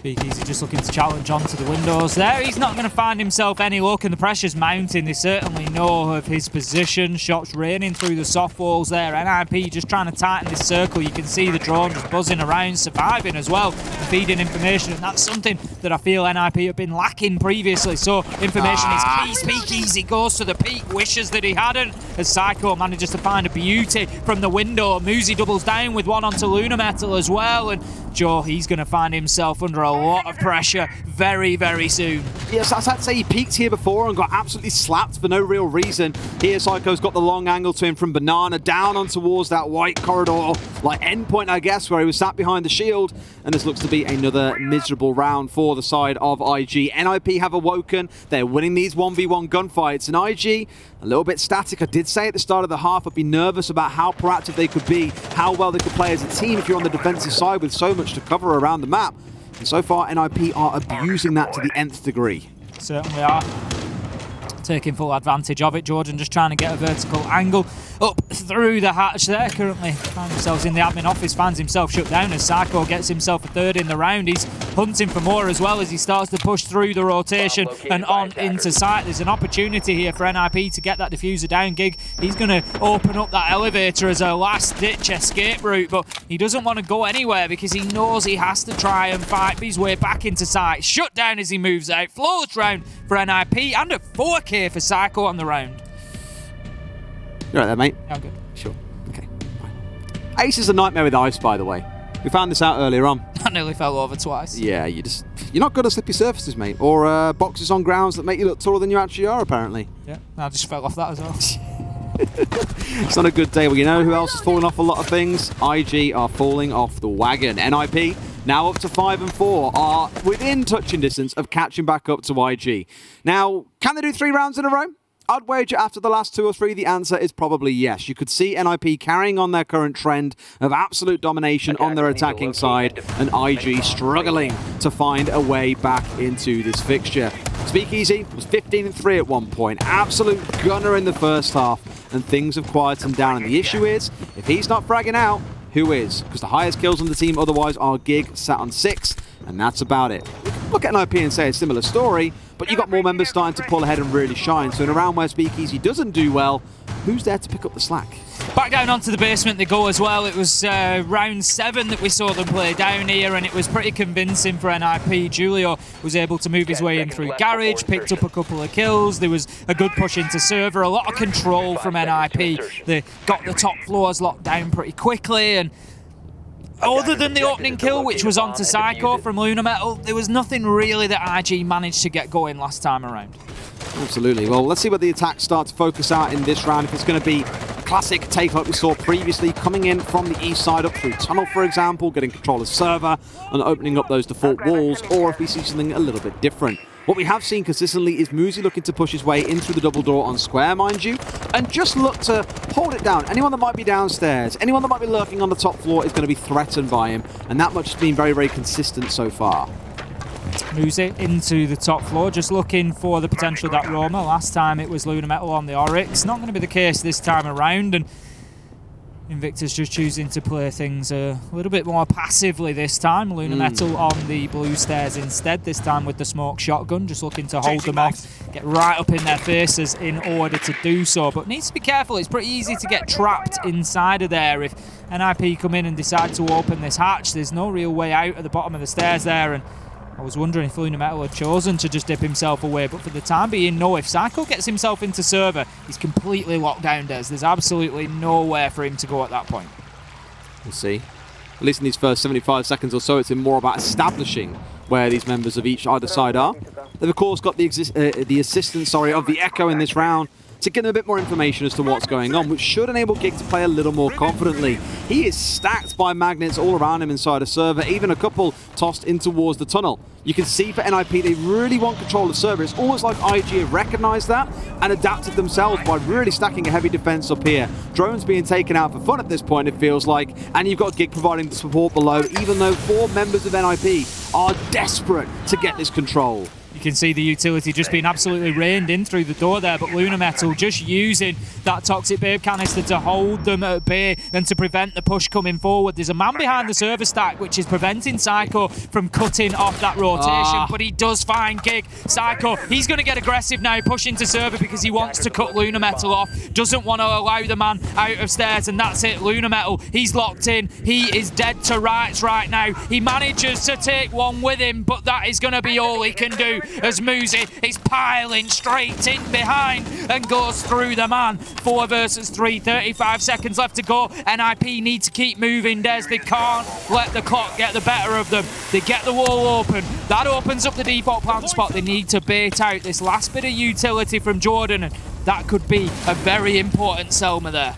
Speakeasy just looking to challenge onto the windows there. He's not going to find himself any luck, and the pressure's mounting. They certainly know of his position. Shots raining through the soft walls there. NIP just trying to tighten this circle. You can see the drone just buzzing around, surviving as well, and feeding information, and that's something that I feel NIP have been lacking previously. So information is key. Speakeasy goes to the peak, wishes that he hadn't, as Psycho manages to find a beauty from the window. Muzi doubles down with one onto Luna Metal as well, and Joe, he's going to find himself under a lot of pressure very, very soon. Yes, I'd say he peaked here before and got absolutely slapped for no real reason. Here, Psycho's got the long angle to him from Banana, down on towards that white corridor, like endpoint, I guess, where he was sat behind the shield. And this looks to be another miserable round for the side of IG. NIP have awoken. They're winning these 1v1 gunfights. And IG, a little bit static. I did say at the start of the half, I'd be nervous about how proactive they could be, how well they could play as a team if you're on the defensive side with so much to cover around the map. And so far, NIP are abusing that to the nth degree. Certainly are. Taking full advantage of it. Jordan just trying to get a vertical angle up through the hatch there. Currently finds himself in the admin office, finds himself shut down as Psycho gets himself a third in the round. He's hunting for more as well as he starts to push through the rotation and on into sight. There's an opportunity here for NIP to get that diffuser down. Gig, he's going to open up that elevator as a last-ditch escape route, but he doesn't want to go anywhere because he knows he has to try and fight his way back into sight. Shut down as he moves out. Flawless round for NIP and a 4K for Psycho on the round. You right there, mate? Yeah, I'm good. Sure. Okay. Fine. Ace is a nightmare with ice, by the way. We found this out earlier on. I nearly fell over twice. Yeah, you're not good at slippy surfaces, mate. Or boxes on grounds that make you look taller than you actually are, apparently. Yeah, I just fell off that as well. It's not a good day. Well, you know who else is falling off a lot of things? IG are falling off the wagon. NIP, now up to 5 and 4, are within touching distance of catching back up to IG. Now, can they do 3 rounds in a row? I'd wager after the last 2 or 3, the answer is probably yes. You could see NIP carrying on their current trend of absolute domination on their attacking side, and IG struggling to find a way back into this fixture. Speakeasy was 15 and 3 at one point, absolute gunner in the first half, and things have quietened down. And the issue is, if he's not fragging out, who is? Because the highest kills on the team otherwise are Gig, sat on 6, and that's about it. Look at NIP and say a similar story, but you got more members starting to pull ahead and really shine. So in a round where Speakeasy doesn't do well, who's there to pick up the slack? Back down onto the basement they go as well. It was round 7 that we saw them play down here, and it was pretty convincing for NIP. Julio was able to move his way in through garage, picked up a couple of kills. There was a good push into server, a lot of control from NIP. They got the top floors locked down pretty quickly, and other than the opening kill, which was onto Psycho from Luna Metal, there was nothing really that IG managed to get going last time around. Absolutely. Well, let's see what the attacks start to focus out in this round. If it's going to be a classic take like we saw previously, coming in from the east side up through tunnel, for example, getting control of server and opening up those default walls, or if we see something a little bit different. What we have seen consistently is Muzi looking to push his way in through the double door on square, mind you, and just look to hold it down. Anyone that might be downstairs, anyone that might be lurking on the top floor is going to be threatened by him, and that much has been very, very consistent so far. Muzi into the top floor, just looking for the potential that Roma. Last time it was Luna Metal on the Oryx. Not going to be the case this time around, and Invictus just choosing to play things a little bit more passively this time. Luna Metal on the blue stairs instead, this time with the smoke shotgun, just looking to hold them off, get right up in their faces in order to do so. But needs to be careful, it's pretty easy to get trapped inside of there. If NIP come in and decide to open this hatch, there's no real way out at the bottom of the stairs there, and I was wondering if Luna Metal had chosen to just dip himself away, but for the time being, no. If Psycho gets himself into server, he's completely locked down, Des. There's absolutely nowhere for him to go at that point. We'll see. At least in these first 75 seconds or so, it's been more about establishing where these members of either side are. They've, of course, got the assistance of the Echo in this round to get them a bit more information as to what's going on, which should enable Gig to play a little more confidently. He is stacked by magnets all around him inside a server, even a couple tossed in towards the tunnel. You can see for NIP, they really want control of server. It's almost like IG have recognised that and adapted themselves by really stacking a heavy defence up here. Drones being taken out for fun at this point, it feels like, and you've got Gig providing the support below, even though 4 members of NIP are desperate to get this control. You can see the utility just being absolutely reined in through the door there, but Luna Metal just using that Toxic Babe canister to hold them at bay and to prevent the push coming forward. There's a man behind the server stack which is preventing Psycho from cutting off that rotation, but he does find Gig. Psycho, he's going to get aggressive now, pushing to server because he wants to cut Luna Metal off, doesn't want to allow the man out of stairs, and that's it. Luna Metal, he's locked in, he is dead to rights right now. He manages to take one with him, but that is going to be all he can do as Muzi is piling straight in behind and goes through the man. 4 versus 3, 35 seconds left to go. NIP need to keep moving, Des. They can't let the clock get the better of them. They get the wall open. That opens up the default plant spot. They need to bait out this last bit of utility from Jordan, and that could be a very important Selma there.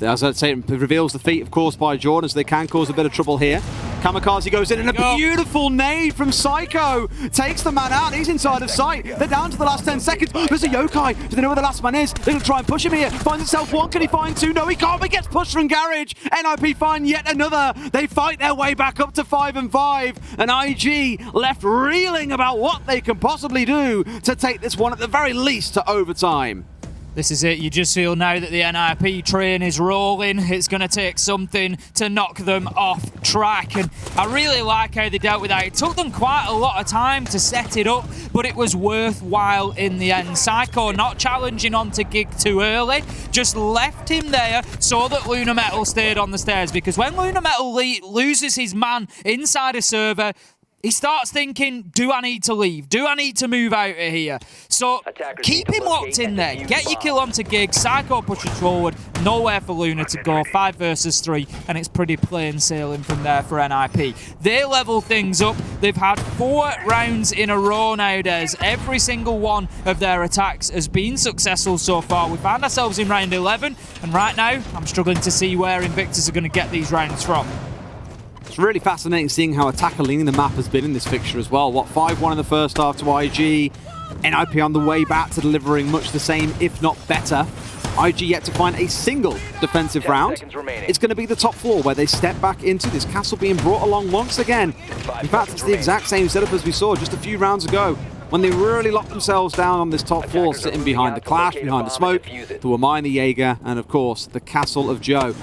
As I say, it reveals the feat, of course, by Jordan, so they can cause a bit of trouble here. Kamikaze goes in, and a beautiful nade from Psycho takes the man out. He's inside of sight. They're down to the last 10 seconds. There's a Yokai. Do they know where the last man is? They're going to try and push him here. Finds himself one. Can he find two? No, he can't, but gets pushed from Garage. NIP find yet another. They fight their way back up to 5 and 5. And IG left reeling about what they can possibly do to take this one at the very least to overtime. This is it. You just feel now that the NIP train is rolling. It's going to take something to knock them off track. And I really like how they dealt with that. It took them quite a lot of time to set it up, but it was worthwhile in the end. Psycho not challenging onto Gig too early, just left him there so that Luna Metal stayed on the stairs. Because when Luna Metal loses his man inside a server, he starts thinking, do I need to leave? Do I need to move out of here? So keep him locked in there. Get your kill onto Gig. Psycho pushes forward. Nowhere for Luna to go. 5 versus 3. And it's pretty plain sailing from there for NIP. They level things up. They've had 4 rounds in a row nowadays. Every single one of their attacks has been successful so far. We find ourselves in round 11. And right now, I'm struggling to see where Invictus are going to get these rounds from. It's really fascinating seeing how attacker-leaning the map has been in this fixture as well. What, 5-1 in the first half to IG. NIP on the way back to delivering much the same, if not better. IG yet to find a single defensive round. It's going to be the top floor where they step back into this castle being brought along once again. In fact, it's the exact same setup as we saw just a few rounds ago, when they really locked themselves down on this top floor, sitting behind the Clash, behind the Smoke, the Wamai, the Jaeger, and of course, the Castle of Joe.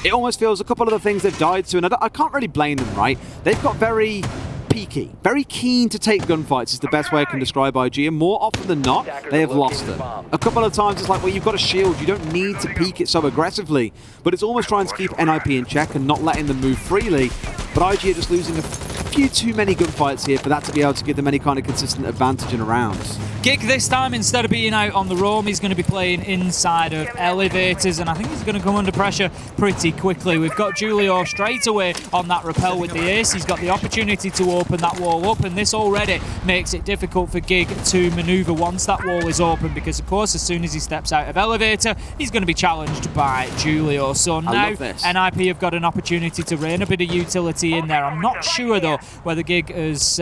It almost feels a couple of the things they've died to, and I can't really blame them, right? They've got very peaky, very keen to take gunfights is the best way I can describe IG, and more often than not, they have lost them. A couple of times it's like, well, you've got a shield, you don't need to peak it so aggressively, but it's almost trying to keep NIP in check and not letting them move freely. But IG are just losing a few too many gunfights here for that to be able to give them any kind of consistent advantage in a round. Gig this time, instead of being out on the roam, he's going to be playing inside of elevators, and I think he's going to come under pressure pretty quickly. We've got Julio straight away on that rappel with the ace. He's got the opportunity to open that wall up, and this already makes it difficult for Gig to maneuver once that wall is open, because of course as soon as he steps out of elevator, he's going to be challenged by Julio. So now NIP have got an opportunity to rain a bit of utility in there. I'm not sure though whether Gig has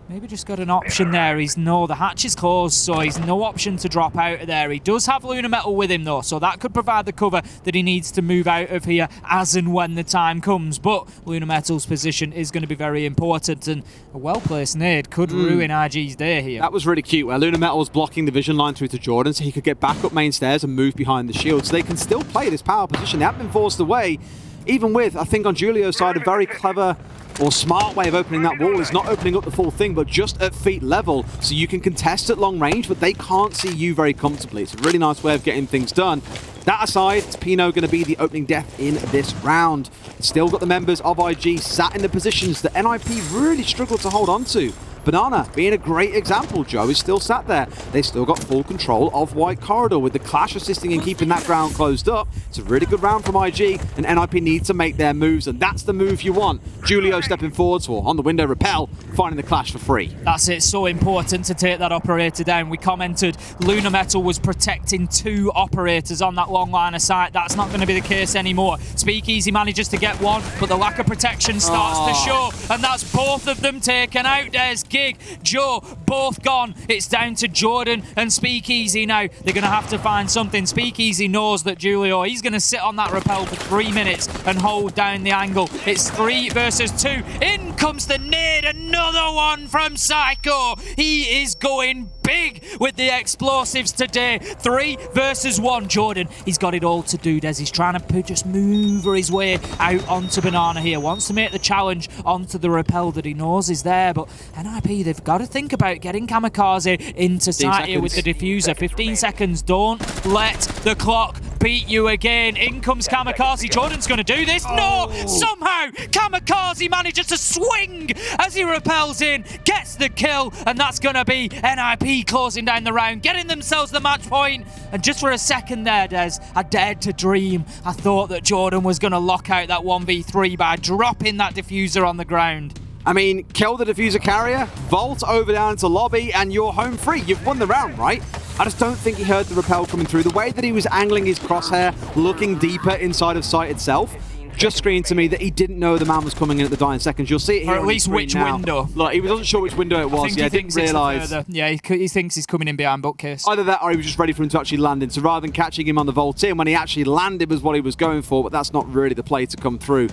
maybe just got an option there. The hatch is closed, so he's no option to drop out of there. He does have Luna Metal with him though, so that could provide the cover that he needs to move out of here as and when the time comes. But Luna Metal's position is going to be very important, and a well-placed nade could ruin IG's day here. That was really cute, where Luna Metal was blocking the vision line through to Jordan, so he could get back up main stairs and move behind the shield, so they can still play this power position. They haven't been forced away, even with, I think on Julio's side, a very clever or smart way of opening that wall is not opening up the full thing, but just at feet level, so you can contest at long range, but they can't see you very comfortably. It's a really nice way of getting things done. That aside, it's Pino going to be the opening death in this round. Still got the members of IG sat in the positions that NIP really struggled to hold on to. Banana being a great example. Joe is still sat there. They've still got full control of White Corridor, with the Clash assisting in keeping that ground closed up. It's a really good round from IG, and NIP needs to make their moves, and that's the move you want. Julio stepping forwards for on the window rappel, finding the Clash for free. That's it. So important to take that operator down. We commented Luna Metal was protecting 2 operators on that long line of sight. That's not going to be the case anymore. Speakeasy manages to get one, but the lack of protection starts to show, and that's both of them taken out. There's Gig Gig, Joe, both gone. It's down to Jordan and Speakeasy now. They're going to have to find something. Speakeasy knows that Julio, he's going to sit on that rappel for 3 minutes and hold down the angle. It's 3 versus 2. In comes the nade, another one from Psycho. He is going big with the explosives today. 3 versus 1. Jordan, he's got it all to do, Des. He's trying to just maneuver his way out onto Banana here. Wants to make the challenge onto the rappel that he knows is there, but NIP, they've got to think about getting Kamikaze into sight here with the diffuser. 15 seconds. Don't let the clock beat you again. In comes Kamikaze. Jordan's going to do this. No! Somehow, Kamikaze manages to swing as he rappels in, gets the kill, and that's going to be NIP closing down the round, getting themselves the match point. And just for a second there, Des, I dared to dream. I thought that Jordan was going to lock out that 1v3 by dropping that diffuser on the ground. I mean, kill the diffuser carrier, vault over down into lobby, and you're home free. You've won the round, right? I just don't think he heard the rappel coming through. The way that he was angling his crosshair, looking deeper inside of sight itself, just screamed to me that he didn't know the man was coming in at the dying seconds. You'll see it here. Or at least which window. Look, he wasn't sure which window it was. He didn't realise. Yeah, he thinks he's coming in behind bookcase. Either that or he was just ready for him to actually land in. So rather than catching him on the vault in, when he actually landed was what he was going for, but that's not really the play to come through.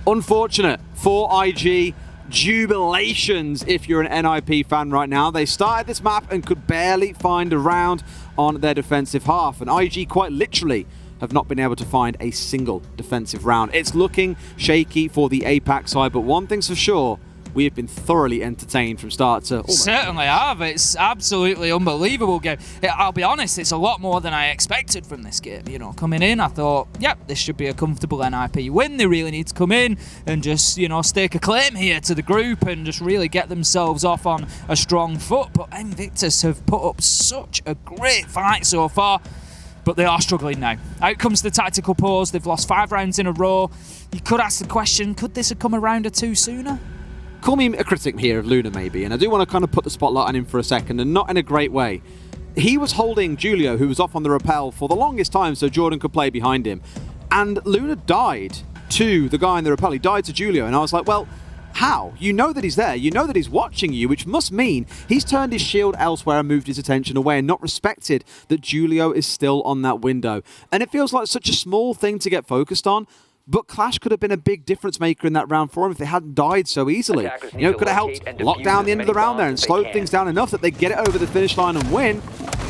Unfortunate for IG. Jubilations if you're an NIP fan right now. They started this map and could barely find a round on their defensive half. And IG quite literally have not been able to find a single defensive round. It's looking shaky for the APAC side, but one thing's for sure, we have been thoroughly entertained from start to almost. Certainly have. It's absolutely unbelievable game. I'll be honest, it's a lot more than I expected from this game. You know, coming in, I thought, yep, this should be a comfortable NIP win. They really need to come in and just, you know, stake a claim here to the group and just really get themselves off on a strong foot. But Invictus have put up such a great fight so far, but they are struggling now. Out comes the tactical pause. They've lost 5 rounds in a row. You could ask the question, could this have come a round or two sooner? Call me a critic here of Luna, maybe, and I do want to kind of put the spotlight on him for a second, and not in a great way. He was holding Julio, who was off on the rappel for the longest time, so Jordan could play behind him. And Luna died to the guy in the rappel. He died to Julio, and I was like, well, how? You know that he's there. You know that he's watching you, which must mean he's turned his shield elsewhere and moved his attention away and not respected that Julio is still on that window. And it feels like such a small thing to get focused on, but Clash could have been a big difference maker in that round for him if they hadn't died so easily. You know, it could have helped lock down the end of the round there and slowed things down enough that they get it over the finish line and win.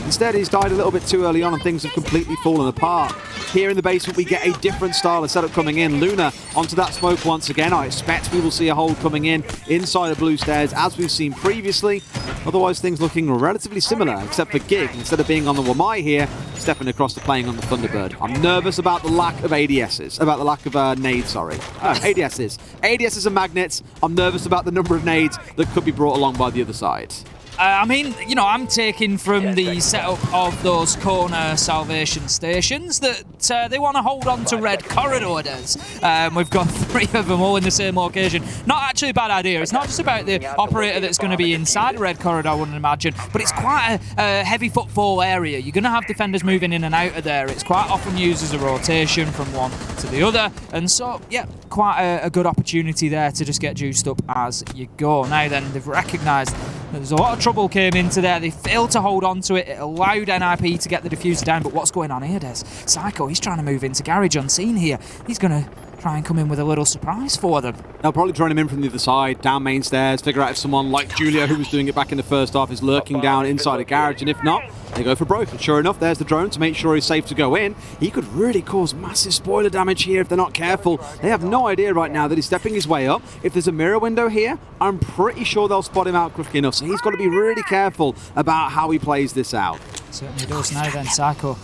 Instead, he's died a little bit too early on and things have completely fallen apart. Here in the basement, we get a different style of setup coming in. Luna onto that smoke once again. I expect we will see a hold coming in inside of blue stairs as we've seen previously. Otherwise, things looking relatively similar, except for Gig, instead of being on the Wamai here, stepping across to playing on the Thunderbird. I'm nervous about the lack of ADSs, about the lack of nades, sorry. ADSs. ADSs and magnets. I'm nervous about the number of nades that could be brought along by the other side. I mean, you know, I'm taking from the setup of those corner salvation stations that they want to hold on to red corridors. We've got 3 of them all in the same location. Not actually a bad idea. It's not just about the operator that's going to be inside a red corridor, I wouldn't imagine, but it's quite a heavy footfall area. You're going to have defenders moving in and out of there. It's quite often used as a rotation from one to the other. And so, yeah, quite a good opportunity there to just get juiced up as you go. Now then, they've recognised that there's a lot of trouble came into there. They failed to hold on to it. It allowed NIP to get the diffuser down. But what's going on here, Des? Psycho, he's trying to move into garage unseen here. He's going to try and come in with a little surprise for them. They'll probably draw him in from the other side, down main stairs, figure out if someone like Julio, who was doing it back in the first half, is lurking down inside a garage, and if not, they go for broke. And sure enough, there's the drone to make sure he's safe to go in. He could really cause massive spoiler damage here if they're not careful. They have no idea right now that he's stepping his way up. If there's a mirror window here, I'm pretty sure they'll spot him out quickly enough, so he's got to be really careful about how he plays this out. Certainly does. Now then, Psycho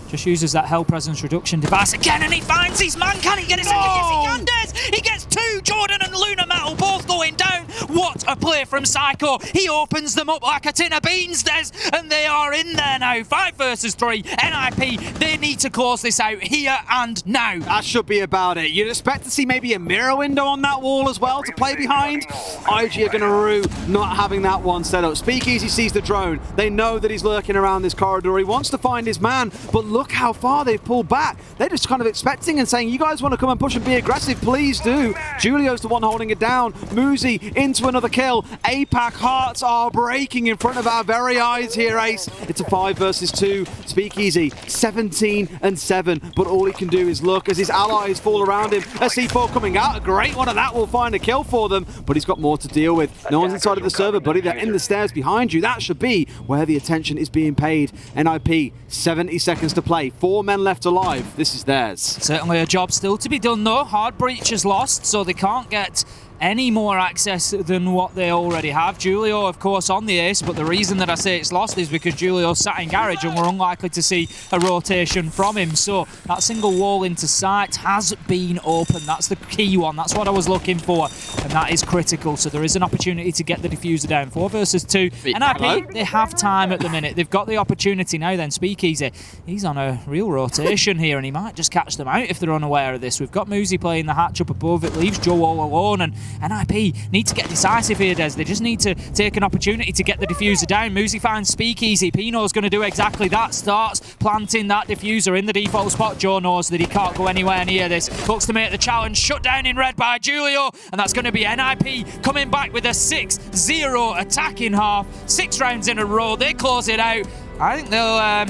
just uses that Hell Presence reduction device again, and he finds his man. Can he get his second? Yes, he can, Des! He gets 2. Jordan and Luna Metal both going down. What a play from Psycho. He opens them up like a tin of beans, Des, and they are in there now. 5 versus 3. NIP, they need to close this out here and now. That should be about it. You'd expect to see maybe a mirror window on that wall as well to play behind. IG are going to rue not having that one set up. Speakeasy sees the drone. They know that he's lurking around this corridor. He wants to find his man, but look how far they've pulled back. They're just kind of expecting and saying, you guys want to come and push and be aggressive, please do. Julio's the one holding it down. Muzi into another kill. kill. APAC hearts are breaking in front of our very eyes here, Ace. It's a 5 versus 2. Speakeasy, 17-7, but all he can do is look as his allies fall around him. A C4 coming out, a great one, and that will find a kill for them, but he's got more to deal with. No one's inside of the server, buddy. They're in the stairs behind you. That should be where the attention is being paid. NIP, 70 seconds to play. 4 men left alive. This is theirs. Certainly a job still to be done, though. Hard breach is lost, so they can't get any more access than what they already have. Julio, of course, on the ace, but the reason that I say it's lost is because Julio sat in garage and we're unlikely to see a rotation from him. So that single wall into sight has been open. That's the key one. That's what I was looking for, and that is critical. So there is an opportunity to get the diffuser down. 4 versus 2. NIP, they have time at the minute. They've got the opportunity now then. Speakeasy, he's on a real rotation here, and he might just catch them out if they're unaware of this. We've got Muzi playing the hatch up above. It leaves Joe all alone, and NIP need to get decisive here, Des. They just need to take an opportunity to get the diffuser down. Muzi finds Speakeasy. Pino's going to do exactly that. Starts planting that diffuser in the default spot. Joe knows that he can't go anywhere near this. Looks to make the challenge. Shut down in red by Julio. And that's going to be NIP coming back with a 6-0 attacking half. 6 rounds in a row. They close it out. I think they'll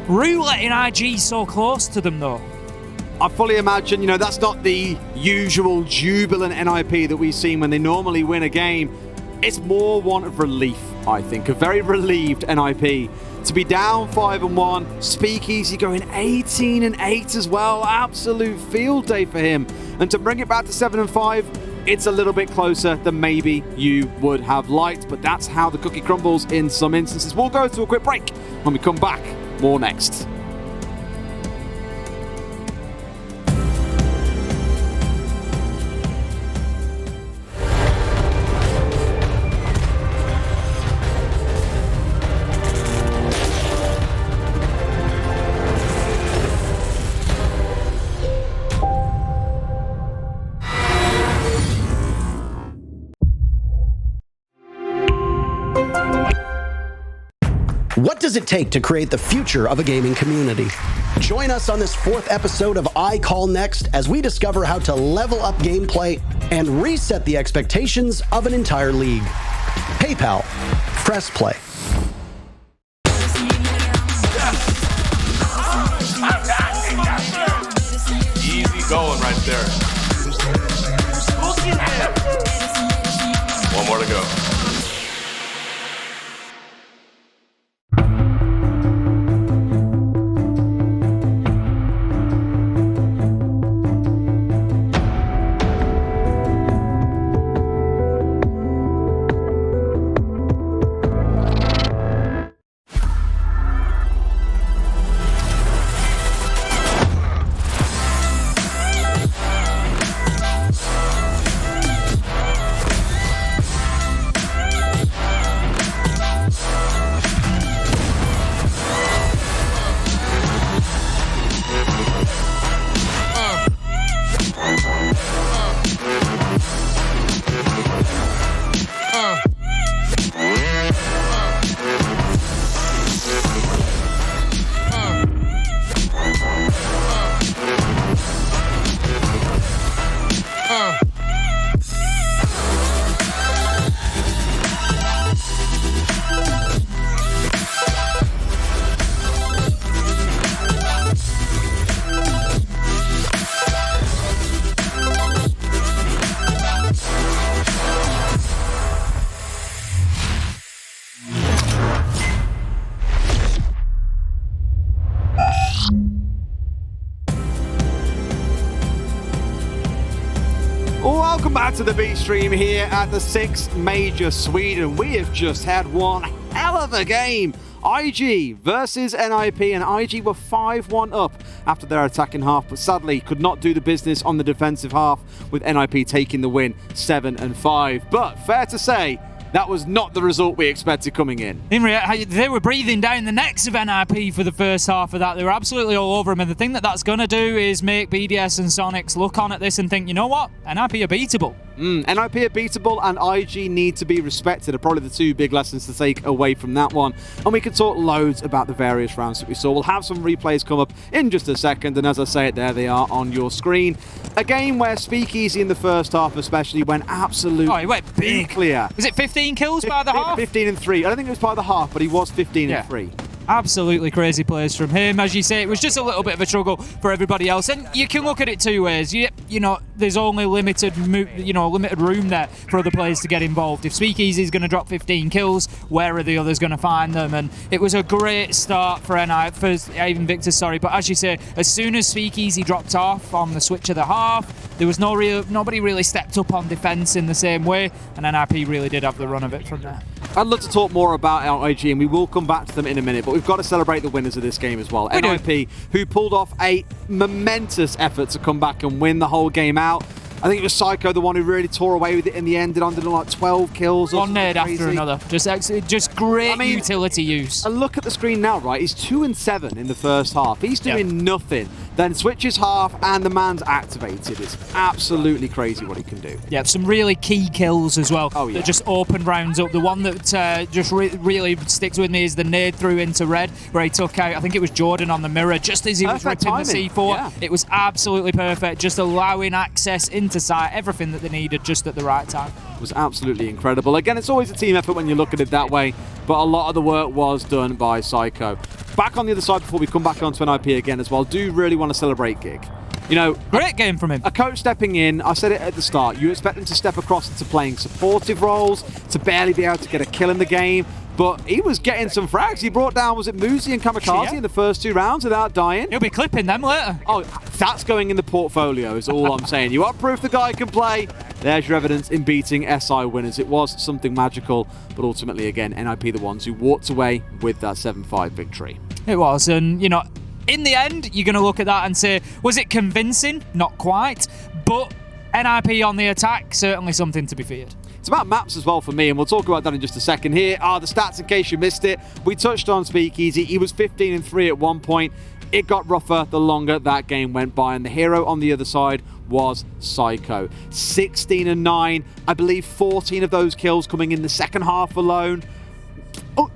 rue letting IG so close to them, though. I fully imagine, that's not the usual jubilant NIP that we've seen when they normally win a game. It's more one of relief, I think. A very relieved NIP. To be down 5-1, Speakeasy going 18-8 as well. Absolute field day for him. And to bring it back to 7-5, it's a little bit closer than maybe you would have liked. But that's how the cookie crumbles in some instances. We'll go to a quick break. When we come back, more next. What does it take to create the future of a gaming community? Join us on this 4th episode of I Call Next as we discover how to level up gameplay and reset the expectations of an entire league. PayPal, press play. Easy going right there. One more to go. Welcome back to the B stream here at the 6th Major Sweden. We have just had one hell of a game. IG versus NIP, and IG were 5-1 up after their attacking half, but sadly could not do the business on the defensive half, with NIP taking the win 7-5. But fair to say, that was not the result we expected coming in. In reality, they were breathing down the necks of NIP for the first half of that. They were absolutely all over them, and the thing that's going to do is make BDS and Sonics look on at this and think, you know what, NIP are beatable. NIP are beatable and IG need to be respected are probably the two big lessons to take away from that one. And we could talk loads about the various rounds that we saw. We'll have some replays come up in just a second, and as I say it, there they are on your screen. A game where Speakeasy in the first half especially went absolutely he went big. Clear. Was it 15 kills by the half? 15 and 3. I don't think it was by the half, but he was 15 and 3. Absolutely crazy plays from him. As you say, it was just a little bit of a struggle for everybody else. And you can look at it two ways. You know, there's only limited room there for other players to get involved. If Speakeasy is going to drop 15 kills, where are the others going to find them? And it was a great start for Invictus, but as you say, as soon as Speakeasy dropped off on the switch of the half, there was nobody really stepped up on defence in the same way, and NIP really did have the run of it from there. I'd love to talk more about IG, and we will come back to them in a minute, but we've got to celebrate the winners of this game as well. NIP, who pulled off a momentous effort to come back and win the whole game out. I think it was Psycho, the one who really tore away with it in the end. It ended on like 12 kills. One nade after another. Just great utility use. And look at the screen now, right? He's 2 and 7 in the first half. He's doing nothing. Then switches half and the man's activated. It's absolutely crazy what he can do. Yeah, some really key kills as well. Oh, yeah. That just opened rounds up. The one that just really sticks with me is the nade through into red, where he took out, I think it was Jordan on the mirror, just as he was ripping the C4. Yeah. It was absolutely perfect, just allowing access into sight, everything that they needed just at the right time. It was absolutely incredible. Again, it's always a team effort when you look at it that way, but a lot of the work was done by Psycho. Back on the other side before we come back onto NIP again as well, do really want to celebrate Gig. You know, great game from him. A coach stepping in, I said it at the start, you expect him to step across into playing supportive roles, to barely be able to get a kill in the game, but he was getting some frags. He brought down, was it Muzi and Kamikaze in the first 2 rounds without dying? He'll be clipping them later. Oh, that's going in the portfolio is all I'm saying. You want proof the guy can play? There's your evidence in beating SI winners. It was something magical, but ultimately, again, NIP the ones who walked away with that 7-5 victory. It was, and you know, in the end, you're going to look at that and say, was it convincing? Not quite, but NIP on the attack, certainly something to be feared. It's about maps as well for me, and we'll talk about that in just a second. Here are the stats in case you missed it. We touched on Speakeasy. He was 15 and 3 at one point. It got rougher the longer that game went by, and the hero on the other side was Psycho. 16 and 9. I believe 14 of those kills coming in the second half alone.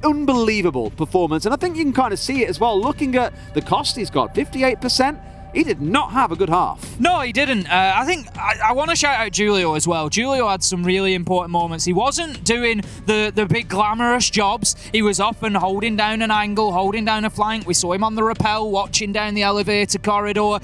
Unbelievable performance, and I think you can kind of see it as well. Looking at the cost he's got, 58%. He did not have a good half. No, he didn't. I think I want to shout out Julio as well. Julio had some really important moments. He wasn't doing the big glamorous jobs. He was often holding down an angle, holding down a flank. We saw him on the rappel, watching down the elevator corridor,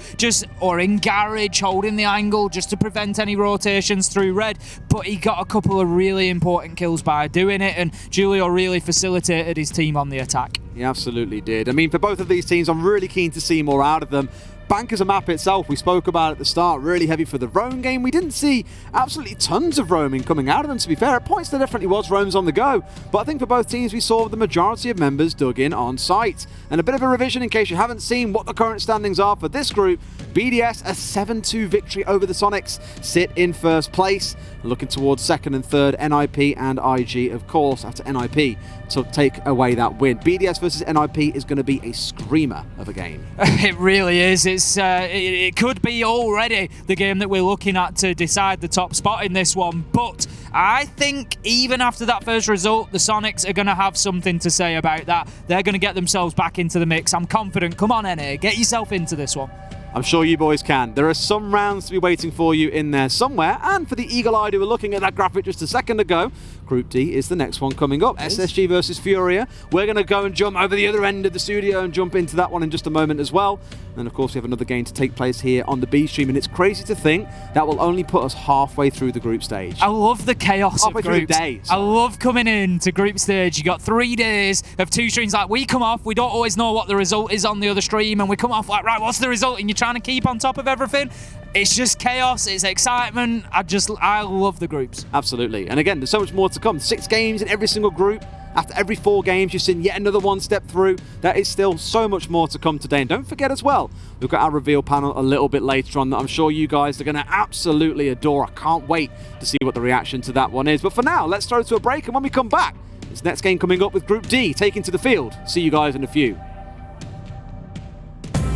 or in garage, holding the angle just to prevent any rotations through red. But he got a couple of really important kills by doing it, and Julio really facilitated his team on the attack. He absolutely did. I mean, for both of these teams, I'm really keen to see more out of them. Bank as a map itself, we spoke about at the start, really heavy for the roam game. We didn't see absolutely tons of roaming coming out of them, to be fair. At points there definitely was roams on the go, but I think for both teams we saw the majority of members dug in on site. And a bit of a revision in case you haven't seen what the current standings are for this group. BDS, a 7-2 victory over the Sonics, sit in first place. Looking towards second and third, NIP and IG, of course, after NIP to take away that win. BDS versus NIP is going to be a screamer of a game. It really is. It could be already the game that we're looking at to decide the top spot in this one, but I think even after that first result, the Sonics are going to have something to say about that. They're going to get themselves back into the mix. I'm confident. Come on, NA, get yourself into this one. I'm sure you boys can. There are some rounds to be waiting for you in there somewhere, and for the eagle-eyed who were looking at that graphic just a second ago, Group D is the next one coming up. SSG versus Furia. We're going to go and jump over the other end of the studio and jump into that one in just a moment as well. And of course we have another game to take place here on the B stream, and it's crazy to think that will only put us halfway through the group stage. I love the chaos halfway of groups. Through the day, I love coming in to group stage. You got 3 days of 2 streams. Like, we come off, we don't always know what the result is on the other stream, and we come off like, right, what's the result? And you're trying to keep on top of everything. It's just chaos, it's excitement. I love the groups. Absolutely. And again, there's so much more to come. 6 games in every single group. After every 4 games, you've seen yet another one step through. There is still so much more to come today. And don't forget as well, we've got our reveal panel a little bit later on that I'm sure you guys are going to absolutely adore. I can't wait to see what the reaction to that one is. But for now, let's throw to a break. And when we come back, this next game coming up with Group D taking to the field. See you guys in a few.